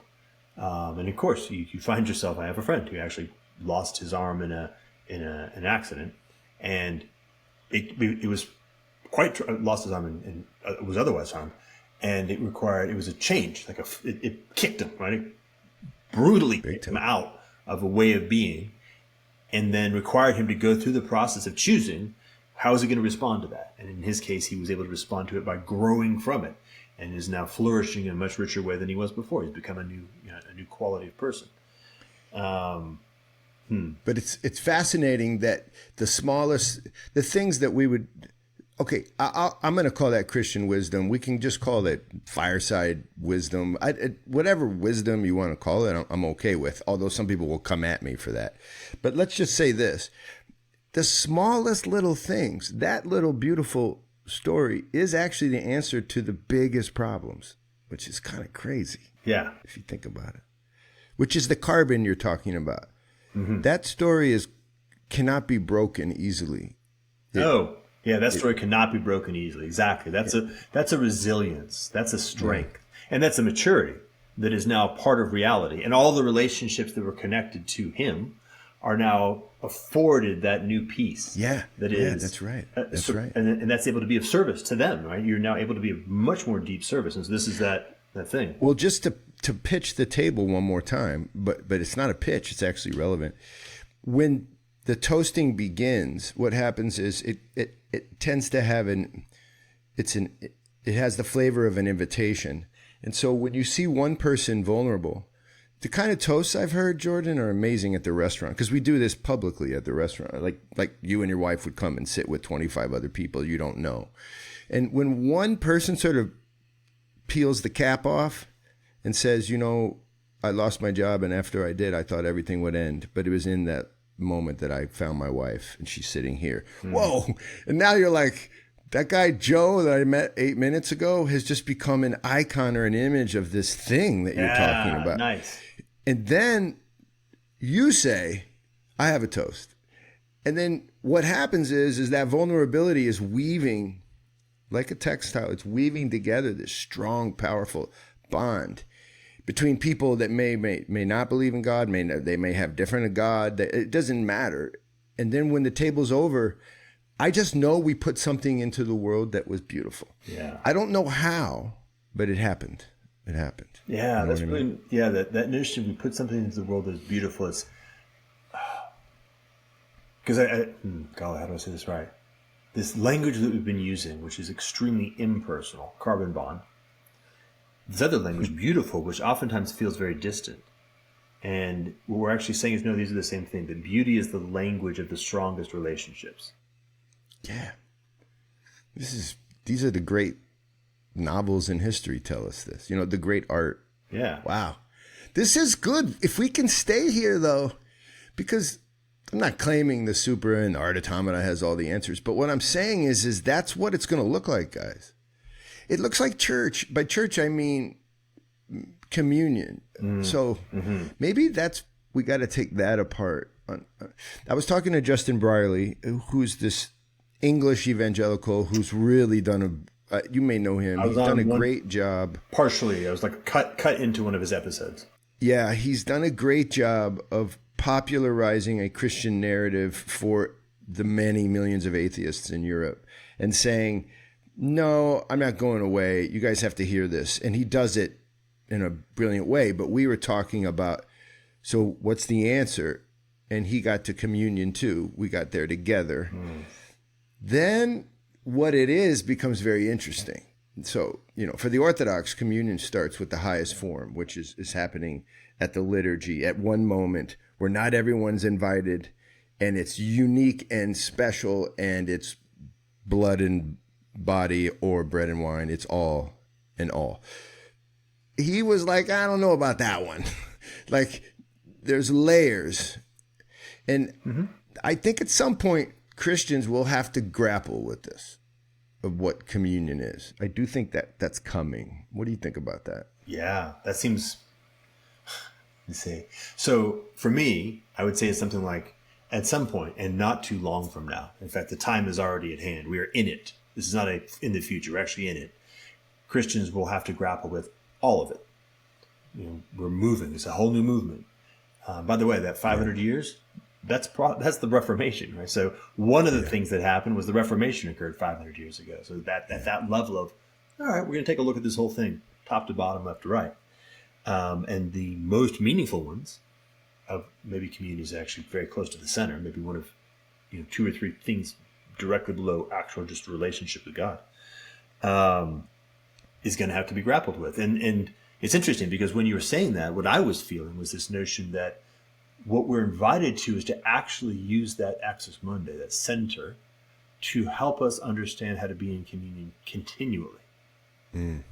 [SPEAKER 2] And of course, you find yourself, I have a friend who actually lost his arm in an accident, and it was lost his arm and was otherwise harmed. And it was a change, it kicked him, right? It brutally kicked him out of a way of being, and then required him to go through the process of choosing How is he going to respond to that? And in his case, he was able to respond to it by growing from it, and is now flourishing in a much richer way than he was before. He's become a new quality of person.
[SPEAKER 1] But it's fascinating that the things that we would, okay, I'm going to call that Christian wisdom. We can just call it fireside wisdom. Whatever wisdom you want to call it, I'm okay with, although some people will come at me for that. But let's just say this. The smallest little things, that little beautiful story is actually the answer to the biggest problems, which is kind of crazy.
[SPEAKER 2] Yeah.
[SPEAKER 1] If you think about it, which is the carbon you're talking about. Mm-hmm. That story cannot be broken easily.
[SPEAKER 2] That story cannot be broken easily. Exactly. That's a resilience. That's a strength. And that's a maturity that is now part of reality. And all the relationships that were connected to him are now afforded that new peace.
[SPEAKER 1] Yeah. That's right. That's right.
[SPEAKER 2] And that's able to be of service to them, right? You're now able to be of much more deep service. And so this is that thing.
[SPEAKER 1] Well, just to pitch the table one more time, but it's not a pitch, it's actually relevant. When the toasting begins, what happens is it tends to have it has the flavor of an invitation. And so when you see one person vulnerable, the kind of toasts I've heard, Jordan, are amazing at the restaurant, because we do this publicly at the restaurant. Like you and your wife would come and sit with 25 other people you don't know. And when one person sort of peels the cap off and says, I lost my job, and after I did, I thought everything would end. But it was in that moment that I found my wife, and she's sitting here. Whoa. And now you're like, that guy Joe that I met 8 minutes ago has just become an icon or an image of this thing that you're talking about.
[SPEAKER 2] Nice.
[SPEAKER 1] And then you say, I have a toast. And then what happens is that vulnerability is weaving like a textile. It's weaving together this strong, powerful bond between people that may not believe in God, they may have different of God. It doesn't matter. And then when the table's over, I just know we put something into the world that was beautiful.
[SPEAKER 2] Yeah.
[SPEAKER 1] I don't know how, but it happened. It happened.
[SPEAKER 2] Yeah, that's really, that notion we put something into the world that's beautiful. It's because God, how do I say this right? This language that we've been using, which is extremely impersonal, carbon bond. This other language, beautiful, which oftentimes feels very distant. And what we're actually saying is, no, these are the same thing. That beauty is the language of the strongest relationships.
[SPEAKER 1] Yeah. These are the great novels in history tell us this. The great art.
[SPEAKER 2] Yeah.
[SPEAKER 1] Wow. This is good. If we can stay here, though, because I'm not claiming the super and art of Tamada has all the answers, but what I'm saying is that's what it's going to look like, guys. It looks like church. By church, I mean communion. So maybe we got to take that apart. I was talking to Justin Brierley, who's this English evangelical who's really done you may know him. He's done a great job.
[SPEAKER 2] Partially. I was like cut into one of his episodes.
[SPEAKER 1] Yeah, he's done a great job of popularizing a Christian narrative for the many millions of atheists in Europe and saying, no, I'm not going away. You guys have to hear this. And he does it in a brilliant way. But we were talking about, so what's the answer? And he got to communion too. We got there together. Then what it is becomes very interesting. So, for the Orthodox, communion starts with the highest form, which is happening at the liturgy at one moment where not everyone's invited, and it's unique and special, and it's blood and body or bread and wine. It's all in all. He was like, I don't know about that one. Like, there's layers. And I think at some point, Christians will have to grapple with this, of what communion is. I do think that's coming. What do you think about that?
[SPEAKER 2] Yeah, that seems, let's see. So for me, I would say it's something like, at some point, and not too long from now. In fact, the time is already at hand. We are in it. This is not in the future. We're actually in it. Christians will have to grapple with all of it. We're moving. It's a whole new movement. By the way, that 500 years, that's the Reformation, right? So one of the things that happened was the Reformation occurred 500 years ago. So that level of, all right, we're going to take a look at this whole thing, top to bottom, left to right. And the most meaningful ones of maybe community is actually very close to the center, maybe one of 2 or 3 things directly below actual just relationship with God, is going to have to be grappled with. And it's interesting because when you were saying that, what I was feeling was this notion that what we're invited to is to actually use that axis mundi, that center, to help us understand how to be in communion continually. And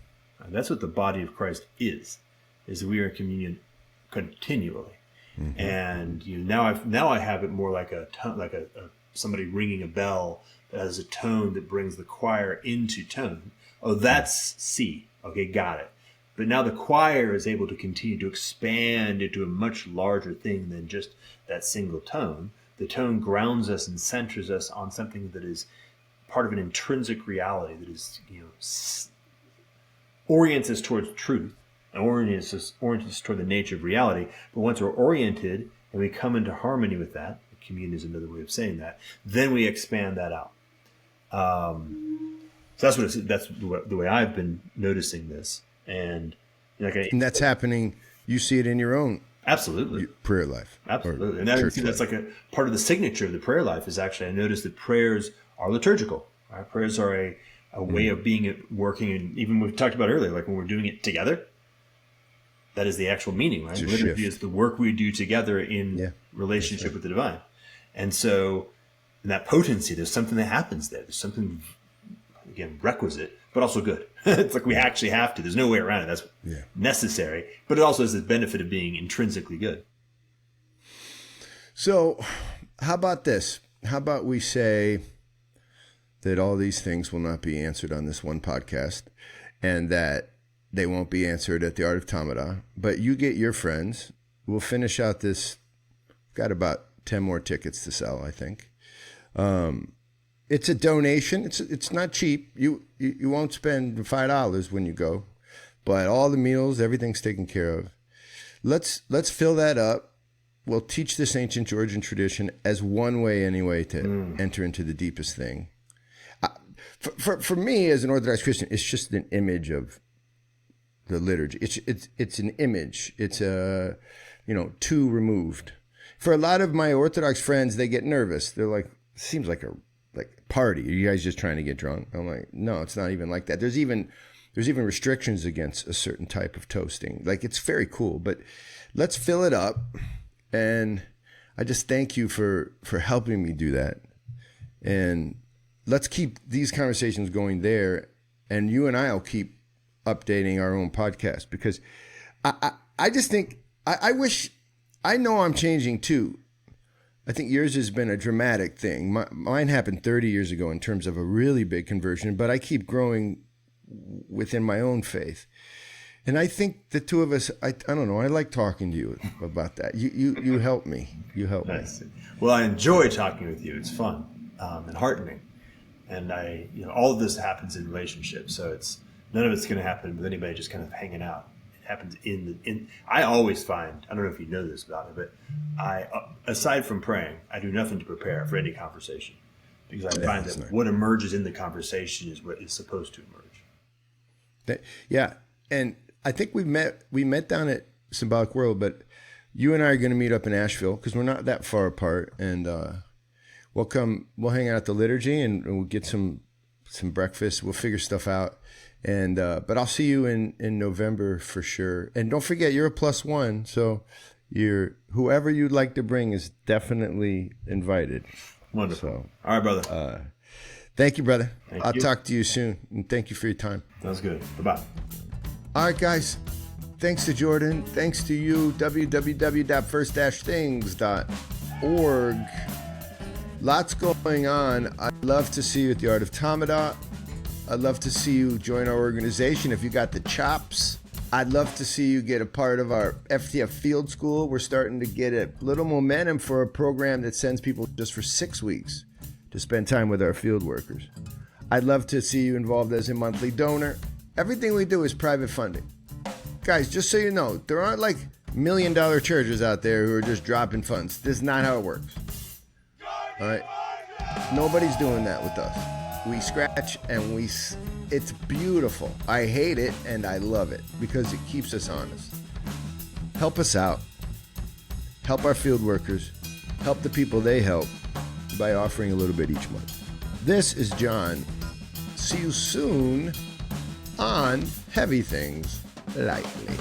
[SPEAKER 2] that's what the body of Christ is we are in communion continually. And now I have it more like a tone, like a somebody ringing a bell that has a tone that brings the choir into tone. Oh, that's C. Okay, got it. But now the choir is able to continue to expand into a much larger thing than just that single tone. The tone grounds us and centers us on something that is part of an intrinsic reality that is, orients us towards truth and orients us toward the nature of reality. But once we're oriented and we come into harmony with that, communion is another way of saying that, then we expand that out. So that's the way I've been noticing this. And
[SPEAKER 1] and that's happening. You see it in your own prayer life.
[SPEAKER 2] Absolutely. And that's like a part of the signature of the prayer life is actually, I noticed that prayers are liturgical. Right? Prayers are a way of working. And even we talked about earlier, like when we're doing it together, that is the actual meaning, right? Liturgy is the work we do together in relationship with the divine. And so in that potency, there's something that happens there. There's something, again, requisite, but also good. It's like we actually have to. There's no way around it. That's necessary. But it also has the benefit of being intrinsically good.
[SPEAKER 1] So how about this? How about we say that all these things will not be answered on this one podcast and that they won't be answered at the Art of Tamada, but you get your friends. We'll finish out this. Got about 10 more tickets to sell, I think. It's a donation. It's not cheap. You won't spend $5 when you go, but all the meals, everything's taken care of. Let's fill that up. We'll teach this ancient Georgian tradition as one way anyway to enter into the deepest thing. For me as an Orthodox Christian, it's just an image of the liturgy. It's an image. It's too removed. For a lot of my Orthodox friends, they get nervous. They're like, seems like a party. Are you guys just trying to get drunk? I'm like, no, it's not even like that. There's even restrictions against a certain type of toasting. Like, it's very cool, but let's fill it up. And I just thank you for helping me do that. And let's keep these conversations going there. And you and I will keep updating our own podcast, because I just think, I wish, I know I'm changing too. I think yours has been a dramatic thing. Mine happened 30 years ago in terms of a really big conversion, but I keep growing within my own faith. And I think the two of us, I don't know, I like talking to you about that. You help me. You help me.
[SPEAKER 2] Well, I enjoy talking with you. It's fun and heartening. And all of this happens in relationships. So none of it's going to happen with anybody just kind of hanging out. Happens I always find, I don't know if you know this about me, but I, aside from praying, I do nothing to prepare for any conversation, because I find that what emerges in the conversation is what is supposed to emerge.
[SPEAKER 1] And I think we met down at Symbolic World, but you and I are going to meet up in Asheville because we're not that far apart, and we'll hang out at the liturgy and we'll get some breakfast. We'll figure stuff out. And but I'll see you in November for sure. And don't forget, you're a +1, so whoever you'd like to bring is definitely invited.
[SPEAKER 2] Wonderful.
[SPEAKER 1] So,
[SPEAKER 2] all right, brother.
[SPEAKER 1] Thank you, brother. I'll talk to you soon, and thank you for your time.
[SPEAKER 2] Sounds good. Bye-bye.
[SPEAKER 1] All right, guys. Thanks to Jordan. Thanks to you. www.first-things.org. Lots going on. I'd love to see you at the Art of Tamada. I'd love to see you join our organization if you got the chops. I'd love to see you get a part of our FTF Field School. We're starting to get a little momentum for a program that sends people just for 6 weeks to spend time with our field workers. I'd love to see you involved as a monthly donor. Everything we do is private funding. Guys, just so you know, there aren't like $1 million churches out there who are just dropping funds. This is not how it works. All right? Nobody's doing that with us. We scratch and it's beautiful. I hate it and I love it because it keeps us honest. Help us out. Help our field workers. Help the people they help by offering a little bit each month. This is John. See you soon on Heavy Things Lightly.